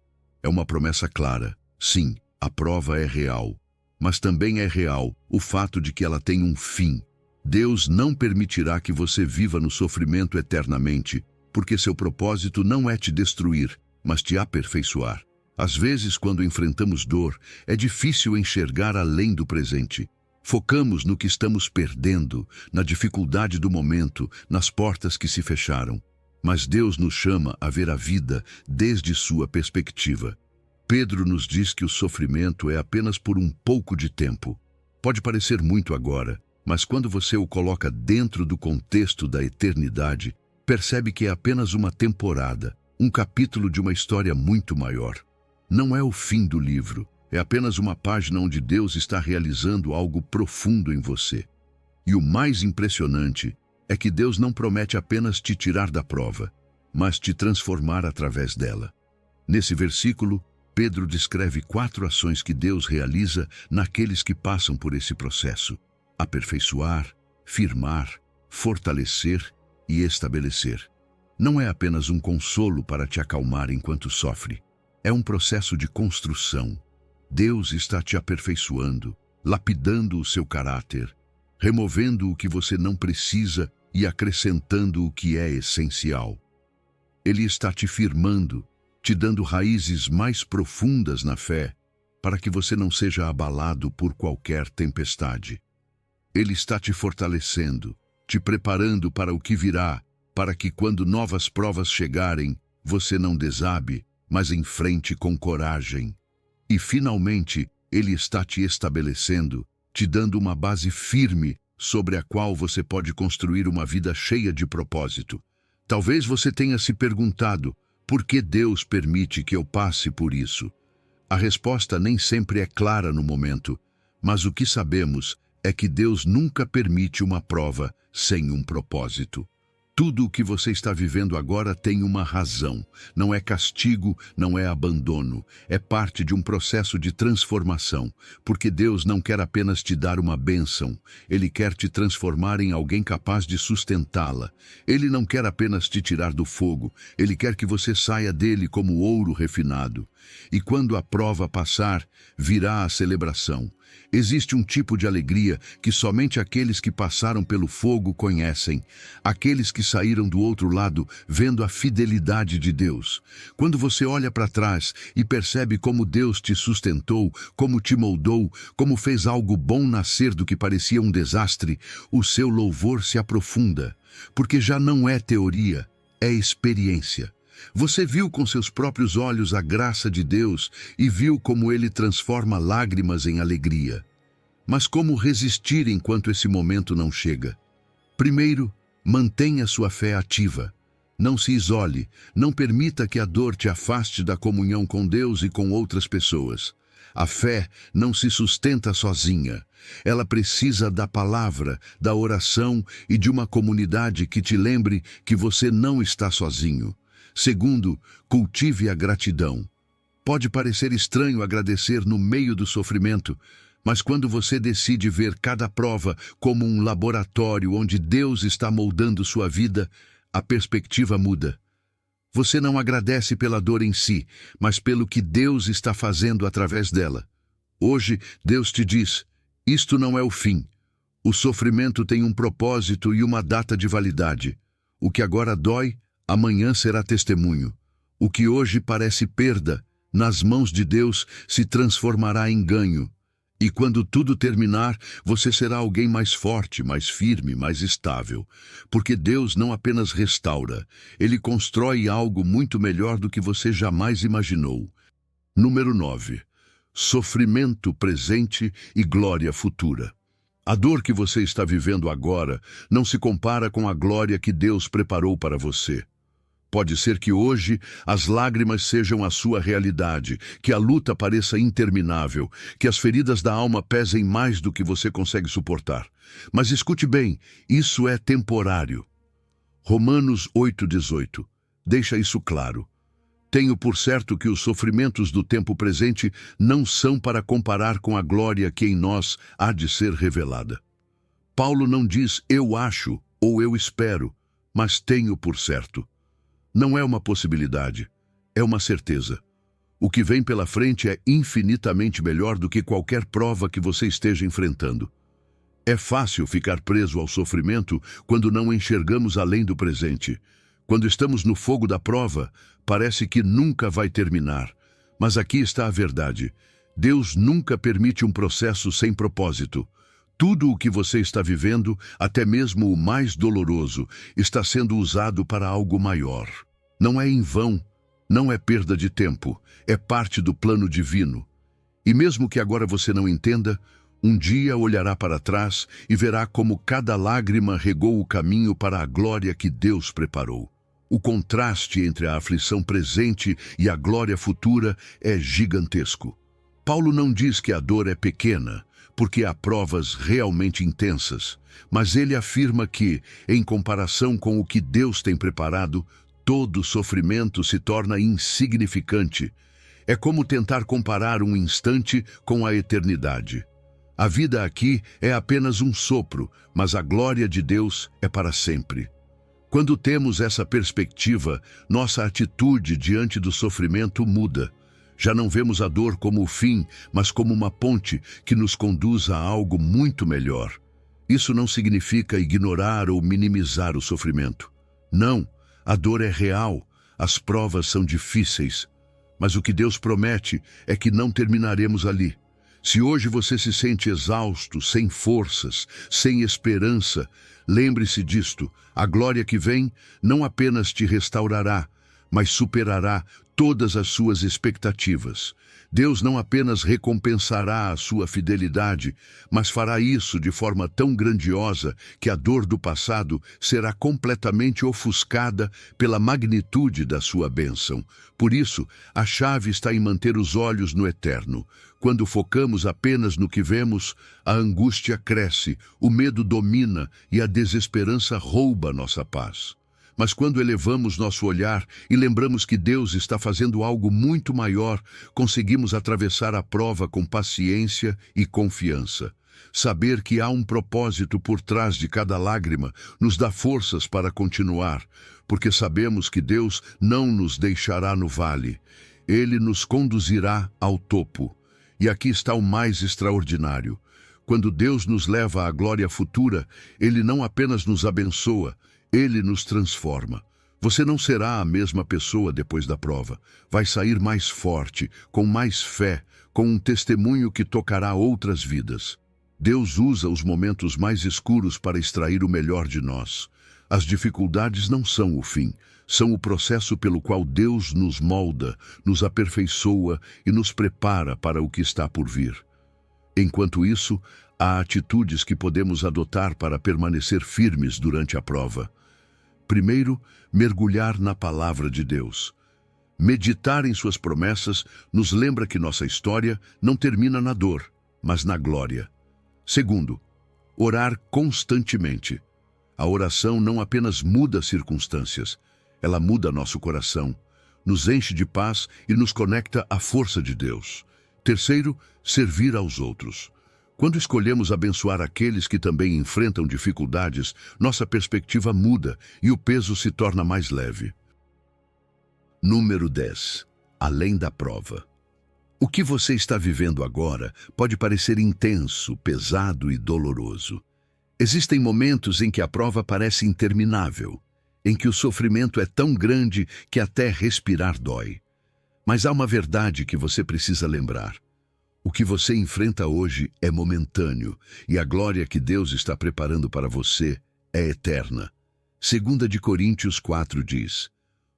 É uma promessa clara. Sim, a prova é real, mas também é real o fato de que ela tem um fim. Deus não permitirá que você viva no sofrimento eternamente, porque seu propósito não é te destruir, mas te aperfeiçoar. Às vezes, quando enfrentamos dor, é difícil enxergar além do presente. Focamos no que estamos perdendo, na dificuldade do momento, nas portas que se fecharam. Mas Deus nos chama a ver a vida desde sua perspectiva. Pedro nos diz que o sofrimento é apenas por um pouco de tempo. Pode parecer muito agora, mas quando você o coloca dentro do contexto da eternidade, percebe que é apenas uma temporada, um capítulo de uma história muito maior. Não é o fim do livro, é apenas uma página onde Deus está realizando algo profundo em você. E o mais impressionante é que Deus não promete apenas te tirar da prova, mas te transformar através dela. Nesse versículo, Pedro descreve 4 ações que Deus realiza naqueles que passam por esse processo: aperfeiçoar, firmar, fortalecer e estabelecer. Não é apenas um consolo para te acalmar enquanto sofre. É um processo de construção. Deus está te aperfeiçoando, lapidando o seu caráter, removendo o que você não precisa e acrescentando o que é essencial. Ele está te firmando, te dando raízes mais profundas na fé, para que você não seja abalado por qualquer tempestade. Ele está te fortalecendo, te preparando para o que virá, para que quando novas provas chegarem, você não desabe, mas enfrente com coragem. E finalmente, Ele está te estabelecendo, te dando uma base firme sobre a qual você pode construir uma vida cheia de propósito. Talvez você tenha se perguntado: por que Deus permite que eu passe por isso? A resposta nem sempre é clara no momento, mas o que sabemos é que Deus nunca permite uma prova sem um propósito. Tudo o que você está vivendo agora tem uma razão. Não é castigo, não é abandono. É parte de um processo de transformação, porque Deus não quer apenas te dar uma bênção. Ele quer te transformar em alguém capaz de sustentá-la. Ele não quer apenas te tirar do fogo. Ele quer que você saia dele como ouro refinado. E quando a prova passar, virá a celebração. Existe um tipo de alegria que somente aqueles que passaram pelo fogo conhecem, aqueles que saíram do outro lado vendo a fidelidade de Deus. Quando você olha para trás e percebe como Deus te sustentou, como te moldou, como fez algo bom nascer do que parecia um desastre, o seu louvor se aprofunda, porque já não é teoria, é experiência. Você viu com seus próprios olhos a graça de Deus e viu como Ele transforma lágrimas em alegria. Mas como resistir enquanto esse momento não chega? Primeiro, mantenha sua fé ativa. Não se isole, não permita que a dor te afaste da comunhão com Deus e com outras pessoas. A fé não se sustenta sozinha. Ela precisa da palavra, da oração e de uma comunidade que te lembre que você não está sozinho. Segundo, cultive a gratidão. Pode parecer estranho agradecer no meio do sofrimento, mas quando você decide ver cada prova como um laboratório onde Deus está moldando sua vida, a perspectiva muda. Você não agradece pela dor em si, mas pelo que Deus está fazendo através dela. Hoje, Deus te diz: isto não é o fim. O sofrimento tem um propósito e uma data de validade. O que agora dói, amanhã será testemunho. O que hoje parece perda, nas mãos de Deus se transformará em ganho. E quando tudo terminar, você será alguém mais forte, mais firme, mais estável. Porque Deus não apenas restaura, Ele constrói algo muito melhor do que você jamais imaginou. Número 9. Sofrimento presente e glória futura. A dor que você está vivendo agora não se compara com a glória que Deus preparou para você. Pode ser que hoje as lágrimas sejam a sua realidade, que a luta pareça interminável, que as feridas da alma pesem mais do que você consegue suportar. Mas escute bem, isso é temporário. Romanos 8,18 deixa isso claro. Tenho por certo que os sofrimentos do tempo presente não são para comparar com a glória que em nós há de ser revelada. Paulo não diz eu acho ou eu espero, mas tenho por certo. Não é uma possibilidade, é uma certeza. O que vem pela frente é infinitamente melhor do que qualquer prova que você esteja enfrentando. É fácil ficar preso ao sofrimento quando não enxergamos além do presente. Quando estamos no fogo da prova, parece que nunca vai terminar. Mas aqui está a verdade. Deus nunca permite um processo sem propósito. Tudo o que você está vivendo, até mesmo o mais doloroso, está sendo usado para algo maior. Não é em vão, não é perda de tempo, é parte do plano divino. E mesmo que agora você não entenda, um dia olhará para trás e verá como cada lágrima regou o caminho para a glória que Deus preparou. O contraste entre a aflição presente e a glória futura é gigantesco. Paulo não diz que a dor é pequena, porque há provas realmente intensas, mas ele afirma que, em comparação com o que Deus tem preparado, todo sofrimento se torna insignificante. É como tentar comparar um instante com a eternidade. A vida aqui é apenas um sopro, mas a glória de Deus é para sempre. Quando temos essa perspectiva, nossa atitude diante do sofrimento muda. Já não vemos a dor como o fim, mas como uma ponte que nos conduz a algo muito melhor. Isso não significa ignorar ou minimizar o sofrimento. Não, a dor é real, as provas são difíceis. Mas o que Deus promete é que não terminaremos ali. Se hoje você se sente exausto, sem forças, sem esperança, lembre-se disto: a glória que vem não apenas te restaurará, mas superará todas as suas expectativas. Deus não apenas recompensará a sua fidelidade, mas fará isso de forma tão grandiosa que a dor do passado será completamente ofuscada pela magnitude da sua bênção. Por isso, a chave está em manter os olhos no eterno. Quando focamos apenas no que vemos, a angústia cresce, o medo domina e a desesperança rouba nossa paz. Mas quando elevamos nosso olhar e lembramos que Deus está fazendo algo muito maior, conseguimos atravessar a prova com paciência e confiança. Saber que há um propósito por trás de cada lágrima nos dá forças para continuar, porque sabemos que Deus não nos deixará no vale. Ele nos conduzirá ao topo. E aqui está o mais extraordinário. Quando Deus nos leva à glória futura, Ele não apenas nos abençoa, Ele nos transforma. Você não será a mesma pessoa depois da prova. Vai sair mais forte, com mais fé, com um testemunho que tocará outras vidas. Deus usa os momentos mais escuros para extrair o melhor de nós. As dificuldades não são o fim, são o processo pelo qual Deus nos molda, nos aperfeiçoa e nos prepara para o que está por vir. Enquanto isso, há atitudes que podemos adotar para permanecer firmes durante a prova. Primeiro, mergulhar na palavra de Deus. Meditar em suas promessas nos lembra que nossa história não termina na dor, mas na glória. Segundo, orar constantemente. A oração não apenas muda circunstâncias, ela muda nosso coração, nos enche de paz e nos conecta à força de Deus. Terceiro, servir aos outros. Quando escolhemos abençoar aqueles que também enfrentam dificuldades, nossa perspectiva muda e o peso se torna mais leve. Número 10. Além da prova. O que você está vivendo agora pode parecer intenso, pesado e doloroso. Existem momentos em que a prova parece interminável, em que o sofrimento é tão grande que até respirar dói. Mas há uma verdade que você precisa lembrar. O que você enfrenta hoje é momentâneo e a glória que Deus está preparando para você é eterna. 2 Coríntios 4 diz: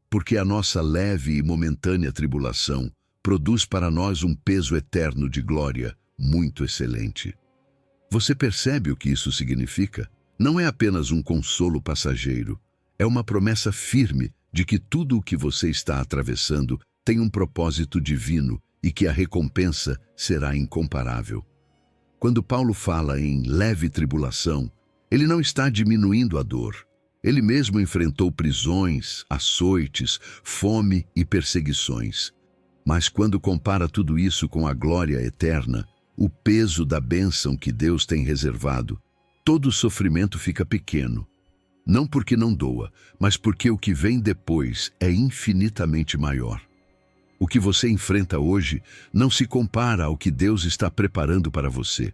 porque a nossa leve e momentânea tribulação produz para nós um peso eterno de glória muito excelente. Você percebe o que isso significa? Não é apenas um consolo passageiro, é uma promessa firme de que tudo o que você está atravessando tem um propósito divino e que a recompensa será incomparável. Quando Paulo fala em leve tribulação, ele não está diminuindo a dor. Ele mesmo enfrentou prisões, açoites, fome e perseguições. Mas quando compara tudo isso com a glória eterna, o peso da bênção que Deus tem reservado, todo o sofrimento fica pequeno. Não porque não doa, mas porque o que vem depois é infinitamente maior. O que você enfrenta hoje não se compara ao que Deus está preparando para você.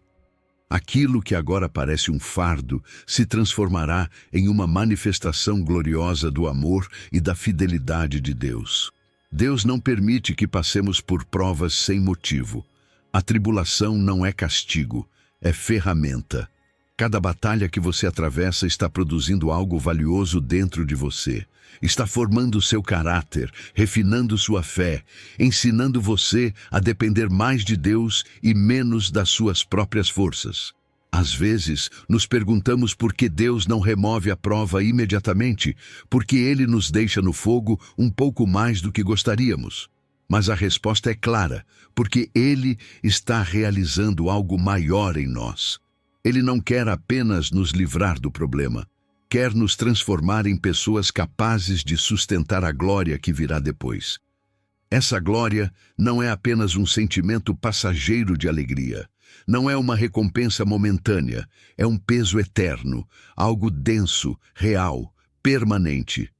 Aquilo que agora parece um fardo se transformará em uma manifestação gloriosa do amor e da fidelidade de Deus. Deus não permite que passemos por provas sem motivo. A tribulação não é castigo, é ferramenta. Cada batalha que você atravessa está produzindo algo valioso dentro de você. Está formando seu caráter, refinando sua fé, ensinando você a depender mais de Deus e menos das suas próprias forças. Às vezes, nos perguntamos por que Deus não remove a prova imediatamente, porque Ele nos deixa no fogo um pouco mais do que gostaríamos. Mas a resposta é clara, porque Ele está realizando algo maior em nós. Ele não quer apenas nos livrar do problema, quer nos transformar em pessoas capazes de sustentar a glória que virá depois. Essa glória não é apenas um sentimento passageiro de alegria. Não é uma recompensa momentânea, é um peso eterno, algo denso, real, permanente.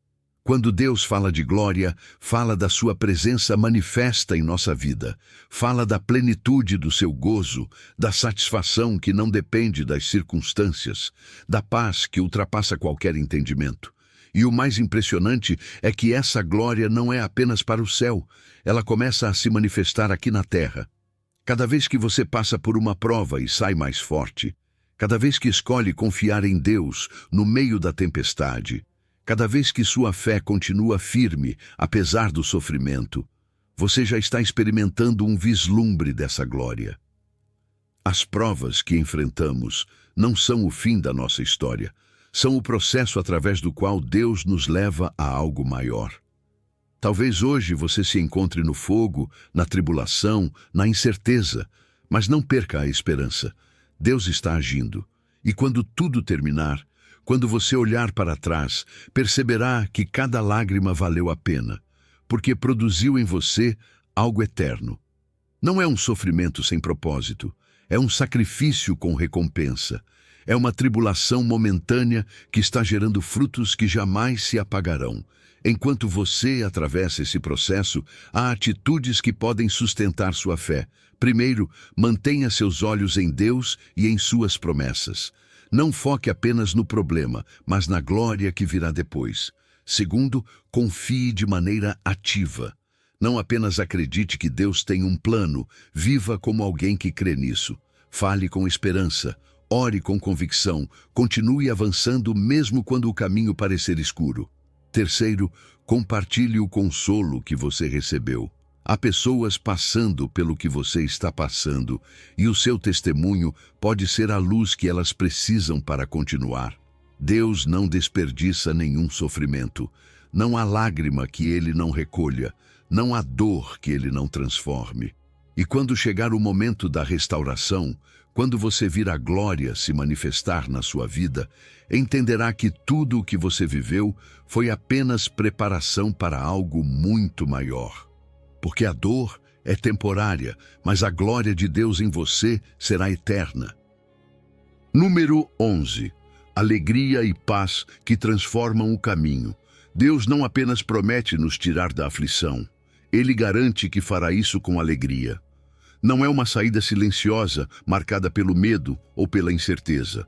Quando Deus fala de glória, fala da sua presença manifesta em nossa vida, fala da plenitude do seu gozo, da satisfação que não depende das circunstâncias, da paz que ultrapassa qualquer entendimento. E o mais impressionante é que essa glória não é apenas para o céu, ela começa a se manifestar aqui na terra. Cada vez que você passa por uma prova e sai mais forte, cada vez que escolhe confiar em Deus no meio da tempestade, cada vez que sua fé continua firme, apesar do sofrimento, você já está experimentando um vislumbre dessa glória. As provas que enfrentamos não são o fim da nossa história, são o processo através do qual Deus nos leva a algo maior. Talvez hoje você se encontre no fogo, na tribulação, na incerteza, mas não perca a esperança. Deus está agindo. E quando tudo terminar, quando você olhar para trás, perceberá que cada lágrima valeu a pena, porque produziu em você algo eterno. Não é um sofrimento sem propósito, é um sacrifício com recompensa. É uma tribulação momentânea que está gerando frutos que jamais se apagarão. Enquanto você atravessa esse processo, há atitudes que podem sustentar sua fé. Primeiro, mantenha seus olhos em Deus e em suas promessas. Não foque apenas no problema, mas na glória que virá depois. Segundo, confie de maneira ativa. Não apenas acredite que Deus tem um plano, viva como alguém que crê nisso. Fale com esperança, ore com convicção, continue avançando mesmo quando o caminho parecer escuro. Terceiro, compartilhe o consolo que você recebeu. Há pessoas passando pelo que você está passando e o seu testemunho pode ser a luz que elas precisam para continuar. Deus não desperdiça nenhum sofrimento. Não há lágrima que Ele não recolha, não há dor que Ele não transforme. E quando chegar o momento da restauração, quando você vir a glória se manifestar na sua vida, entenderá que tudo o que você viveu foi apenas preparação para algo muito maior. Porque a dor é temporária, mas a glória de Deus em você será eterna. Número 11. Alegria e paz que transformam o caminho. Deus não apenas promete nos tirar da aflição, Ele garante que fará isso com alegria. Não é uma saída silenciosa, marcada pelo medo ou pela incerteza.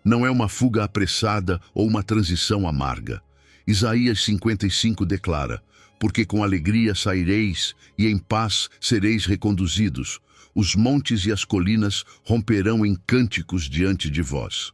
Não é uma fuga apressada ou uma transição amarga. Isaías 55 declara: porque com alegria saireis e em paz sereis reconduzidos. Os montes e as colinas romperão em cânticos diante de vós.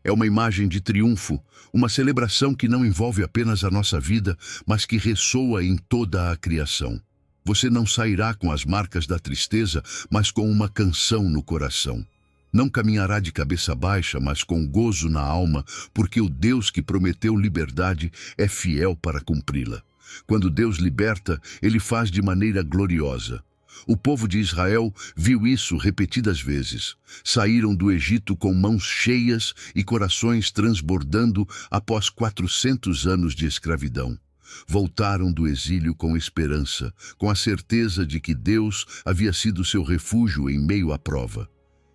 É uma imagem de triunfo, uma celebração que não envolve apenas a nossa vida, mas que ressoa em toda a criação. Você não sairá com as marcas da tristeza, mas com uma canção no coração. Não caminhará de cabeça baixa, mas com gozo na alma, porque o Deus que prometeu liberdade é fiel para cumpri-la. Quando Deus liberta, Ele faz de maneira gloriosa. O povo de Israel viu isso repetidas vezes. Saíram do Egito com mãos cheias e corações transbordando após 400 anos de escravidão. Voltaram do exílio com esperança, com a certeza de que Deus havia sido seu refúgio em meio à prova.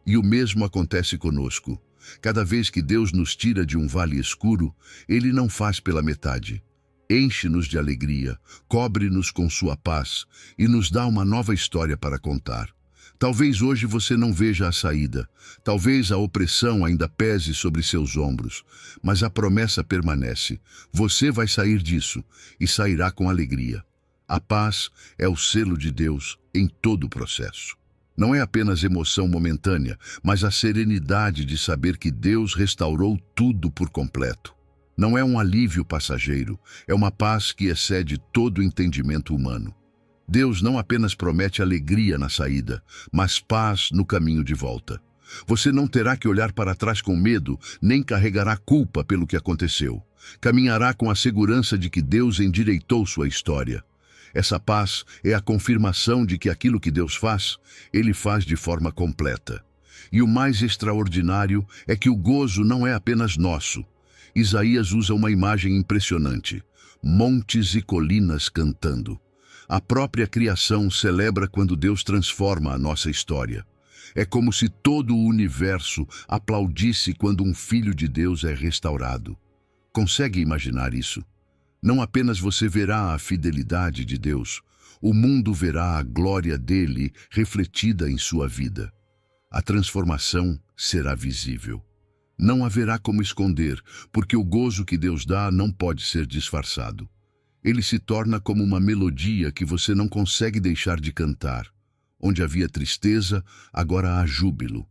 E o mesmo acontece conosco. Cada vez que Deus nos tira de um vale escuro, Ele não faz pela metade. Enche-nos de alegria, cobre-nos com sua paz e nos dá uma nova história para contar. Talvez hoje você não veja a saída, talvez a opressão ainda pese sobre seus ombros, mas a promessa permanece. Você vai sair disso e sairá com alegria. A paz é o selo de Deus em todo o processo. Não é apenas emoção momentânea, mas a serenidade de saber que Deus restaurou tudo por completo. Não é um alívio passageiro, é uma paz que excede todo o entendimento humano. Deus não apenas promete alegria na saída, mas paz no caminho de volta. Você não terá que olhar para trás com medo, nem carregará culpa pelo que aconteceu. Caminhará com a segurança de que Deus endireitou sua história. Essa paz é a confirmação de que aquilo que Deus faz, Ele faz de forma completa. E o mais extraordinário é que o gozo não é apenas nosso. Isaías usa uma imagem impressionante: montes e colinas cantando. A própria criação celebra quando Deus transforma a nossa história. É como se todo o universo aplaudisse quando um filho de Deus é restaurado. Consegue imaginar isso? Não apenas você verá a fidelidade de Deus, o mundo verá a glória dele refletida em sua vida. A transformação será visível. Não haverá como esconder, porque o gozo que Deus dá não pode ser disfarçado. Ele se torna como uma melodia que você não consegue deixar de cantar. Onde havia tristeza, agora há júbilo.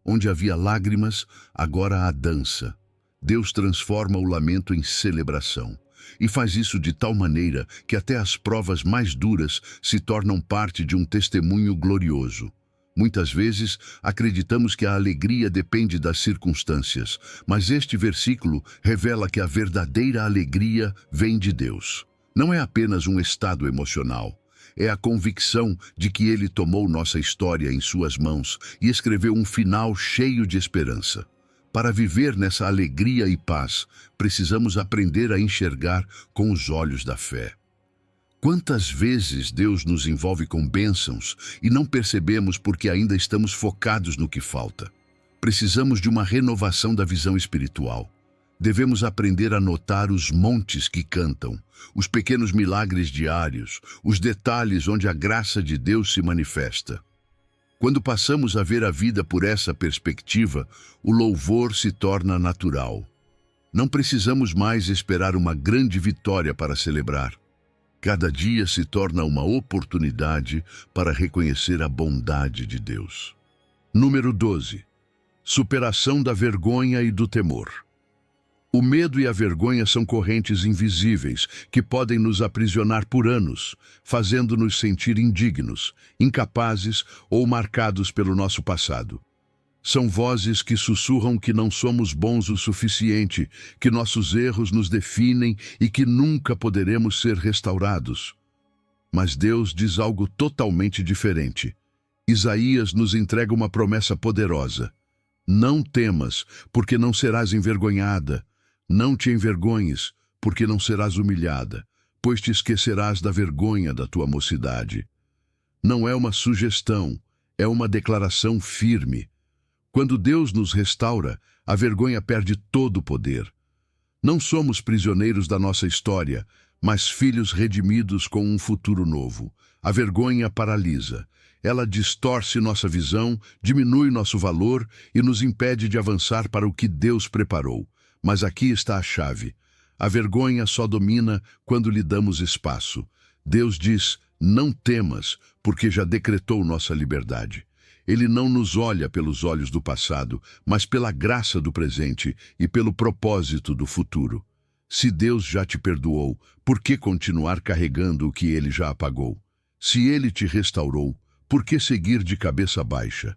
Onde havia lágrimas, agora há dança. Deus transforma o lamento em celebração. E faz isso de tal maneira que até as provas mais duras se tornam parte de um testemunho glorioso. Muitas vezes, acreditamos que a alegria depende das circunstâncias, mas este versículo revela que a verdadeira alegria vem de Deus. Não é apenas um estado emocional, é a convicção de que Ele tomou nossa história em suas mãos e escreveu um final cheio de esperança. Para viver nessa alegria e paz, precisamos aprender a enxergar com os olhos da fé. Quantas vezes Deus nos envolve com bênçãos e não percebemos porque ainda estamos focados no que falta? Precisamos de uma renovação da visão espiritual. Devemos aprender a notar os montes que cantam, os pequenos milagres diários, os detalhes onde a graça de Deus se manifesta. Quando passamos a ver a vida por essa perspectiva, o louvor se torna natural. Não precisamos mais esperar uma grande vitória para celebrar. Cada dia se torna uma oportunidade para reconhecer a bondade de Deus. Número 12. Superação da vergonha e do temor. O medo e a vergonha são correntes invisíveis que podem nos aprisionar por anos, fazendo-nos sentir indignos, incapazes ou marcados pelo nosso passado. São vozes que sussurram que não somos bons o suficiente, que nossos erros nos definem e que nunca poderemos ser restaurados. Mas Deus diz algo totalmente diferente. Isaías nos entrega uma promessa poderosa. Não temas, porque não serás envergonhada. Não te envergonhes, porque não serás humilhada, pois te esquecerás da vergonha da tua mocidade. Não é uma sugestão, é uma declaração firme. Quando Deus nos restaura, a vergonha perde todo o poder. Não somos prisioneiros da nossa história, mas filhos redimidos com um futuro novo. A vergonha paralisa. Ela distorce nossa visão, diminui nosso valor e nos impede de avançar para o que Deus preparou. Mas aqui está a chave. A vergonha só domina quando lhe damos espaço. Deus diz, não temas, porque já decretou nossa liberdade. Ele não nos olha pelos olhos do passado, mas pela graça do presente e pelo propósito do futuro. Se Deus já te perdoou, por que continuar carregando o que Ele já apagou? Se Ele te restaurou, por que seguir de cabeça baixa?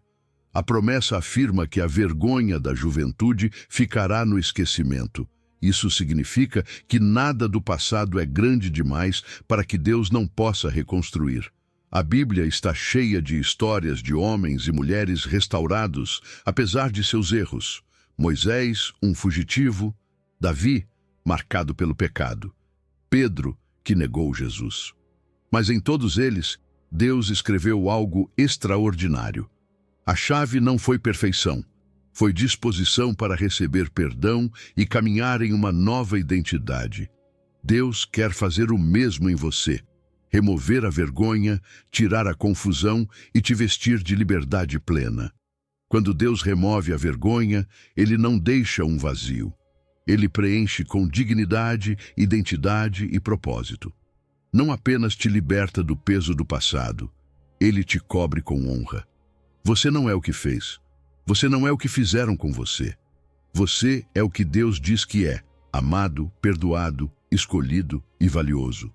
A promessa afirma que a vergonha da juventude ficará no esquecimento. Isso significa que nada do passado é grande demais para que Deus não possa reconstruir. A Bíblia está cheia de histórias de homens e mulheres restaurados, apesar de seus erros. Moisés, um fugitivo. Davi, marcado pelo pecado. Pedro, que negou Jesus. Mas em todos eles, Deus escreveu algo extraordinário. A chave não foi perfeição, foi disposição para receber perdão e caminhar em uma nova identidade. Deus quer fazer o mesmo em você. Remover a vergonha, tirar a confusão e te vestir de liberdade plena. Quando Deus remove a vergonha, Ele não deixa um vazio. Ele preenche com dignidade, identidade e propósito. Não apenas te liberta do peso do passado, Ele te cobre com honra. Você não é o que fez. Você não é o que fizeram com você. Você é o que Deus diz que é, amado, perdoado, escolhido e valioso.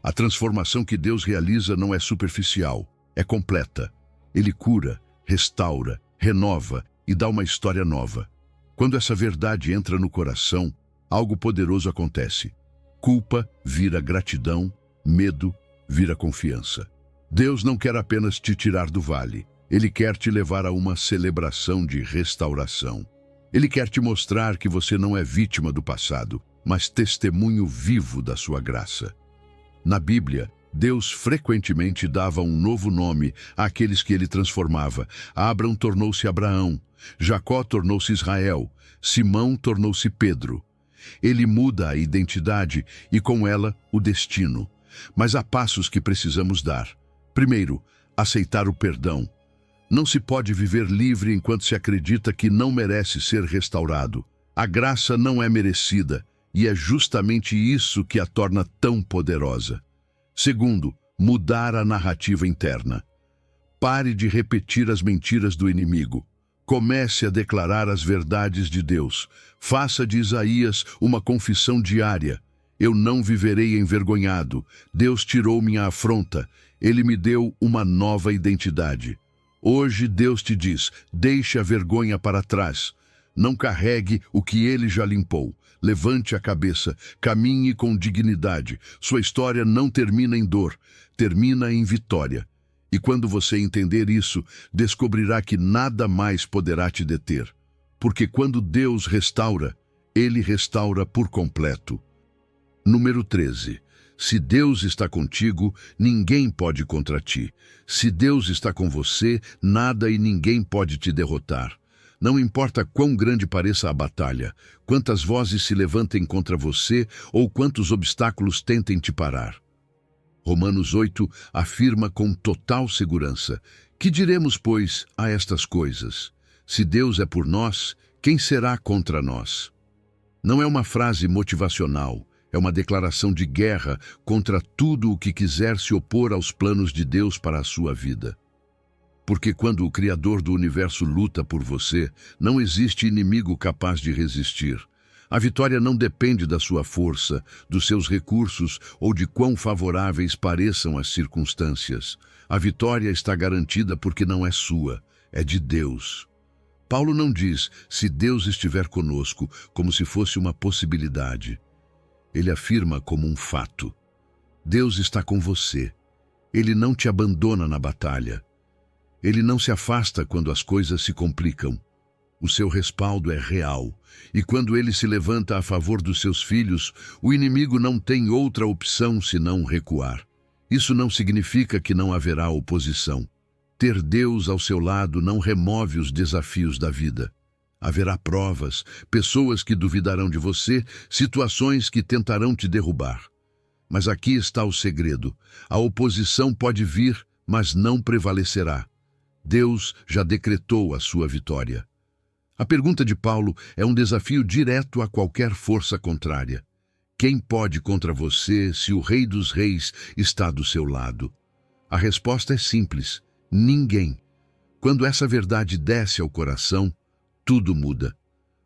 A transformação que Deus realiza não é superficial, é completa. Ele cura, restaura, renova e dá uma história nova. Quando essa verdade entra no coração, algo poderoso acontece. Culpa vira gratidão, medo vira confiança. Deus não quer apenas te tirar do vale. Ele quer te levar a uma celebração de restauração. Ele quer te mostrar que você não é vítima do passado, mas testemunho vivo da sua graça. Na Bíblia, Deus frequentemente dava um novo nome àqueles que ele transformava. Abrão tornou-se Abraão, Jacó tornou-se Israel, Simão tornou-se Pedro. Ele muda a identidade e, com ela, o destino. Mas há passos que precisamos dar. Primeiro, aceitar o perdão. Não se pode viver livre enquanto se acredita que não merece ser restaurado. A graça não é merecida, e é justamente isso que a torna tão poderosa. Segundo, mudar a narrativa interna. Pare de repetir as mentiras do inimigo. Comece a declarar as verdades de Deus. Faça de Isaías uma confissão diária. Eu não viverei envergonhado. Deus tirou minha afronta. Ele me deu uma nova identidade. Hoje Deus te diz, deixe a vergonha para trás. Não carregue o que ele já limpou. Levante a cabeça, caminhe com dignidade. Sua história não termina em dor, termina em vitória. E quando você entender isso, descobrirá que nada mais poderá te deter. Porque quando Deus restaura, ele restaura por completo. Número 13. Se Deus está contigo, ninguém pode contra ti. Se Deus está com você, nada e ninguém pode te derrotar. Não importa quão grande pareça a batalha, quantas vozes se levantem contra você ou quantos obstáculos tentem te parar. Romanos 8 afirma com total segurança: que diremos, pois, a estas coisas? Se Deus é por nós, quem será contra nós? Não é uma frase motivacional, é uma declaração de guerra contra tudo o que quiser se opor aos planos de Deus para a sua vida. Porque quando o Criador do Universo luta por você, não existe inimigo capaz de resistir. A vitória não depende da sua força, dos seus recursos ou de quão favoráveis pareçam as circunstâncias. A vitória está garantida porque não é sua, é de Deus. Paulo não diz, se Deus estiver conosco, como se fosse uma possibilidade. Ele afirma como um fato. Deus está com você. Ele não te abandona na batalha. Ele não se afasta quando as coisas se complicam. O seu respaldo é real. E quando ele se levanta a favor dos seus filhos, o inimigo não tem outra opção senão recuar. Isso não significa que não haverá oposição. Ter Deus ao seu lado não remove os desafios da vida. Haverá provas, pessoas que duvidarão de você, situações que tentarão te derrubar. Mas aqui está o segredo. A oposição pode vir, mas não prevalecerá. Deus já decretou a sua vitória. A pergunta de Paulo é um desafio direto a qualquer força contrária. Quem pode contra você se o Rei dos Reis está do seu lado? A resposta é simples: ninguém. Quando essa verdade desce ao coração, tudo muda.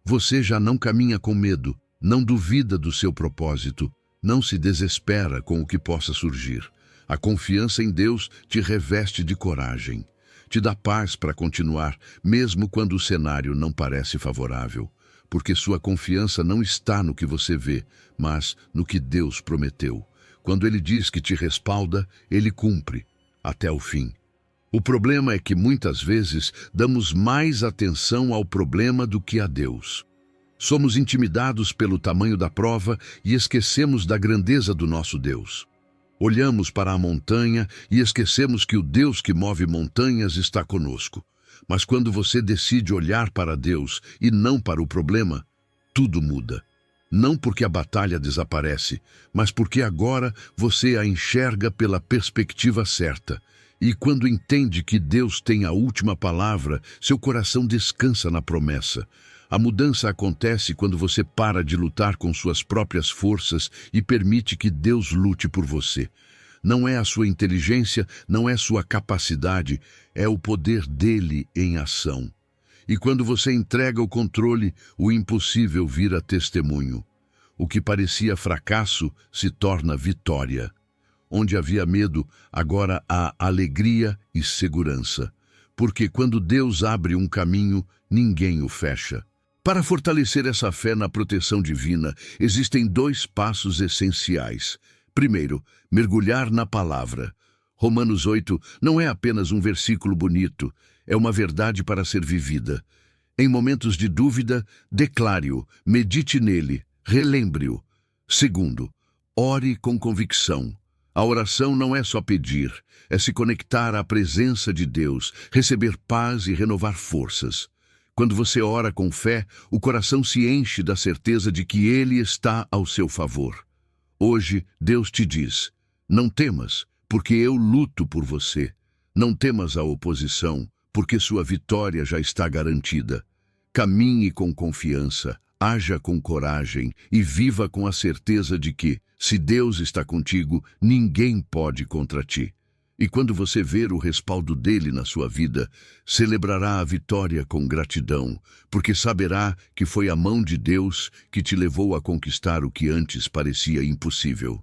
Você já não caminha com medo, não duvida do seu propósito, não se desespera com o que possa surgir. A confiança em Deus te reveste de coragem. Te dá paz para continuar, mesmo quando o cenário não parece favorável, porque sua confiança não está no que você vê, mas no que Deus prometeu. Quando Ele diz que te respalda, Ele cumpre, até o fim. O problema é que muitas vezes damos mais atenção ao problema do que a Deus. Somos intimidados pelo tamanho da prova e esquecemos da grandeza do nosso Deus. Olhamos para a montanha e esquecemos que o Deus que move montanhas está conosco. Mas quando você decide olhar para Deus e não para o problema, tudo muda. Não porque a batalha desaparece, mas porque agora você a enxerga pela perspectiva certa. E quando entende que Deus tem a última palavra, seu coração descansa na promessa. A mudança acontece quando você para de lutar com suas próprias forças e permite que Deus lute por você. Não é a sua inteligência, não é sua capacidade, é o poder dele em ação. E quando você entrega o controle, o impossível vira testemunho. O que parecia fracasso se torna vitória. Onde havia medo, agora há alegria e segurança. Porque quando Deus abre um caminho, ninguém o fecha. Para fortalecer essa fé na proteção divina, existem 2 passos essenciais. Primeiro, mergulhar na palavra. Romanos 8 não é apenas um versículo bonito, é uma verdade para ser vivida. Em momentos de dúvida, declare-o, medite nele, relembre-o. Segundo, ore com convicção. A oração não é só pedir, é se conectar à presença de Deus, receber paz e renovar forças. Quando você ora com fé, o coração se enche da certeza de que Ele está ao seu favor. Hoje, Deus te diz: não temas, porque eu luto por você. Não temas a oposição, porque sua vitória já está garantida. Caminhe com confiança, haja com coragem e viva com a certeza de que, se Deus está contigo, ninguém pode contra ti. E quando você ver o respaldo dele na sua vida, celebrará a vitória com gratidão, porque saberá que foi a mão de Deus que te levou a conquistar o que antes parecia impossível.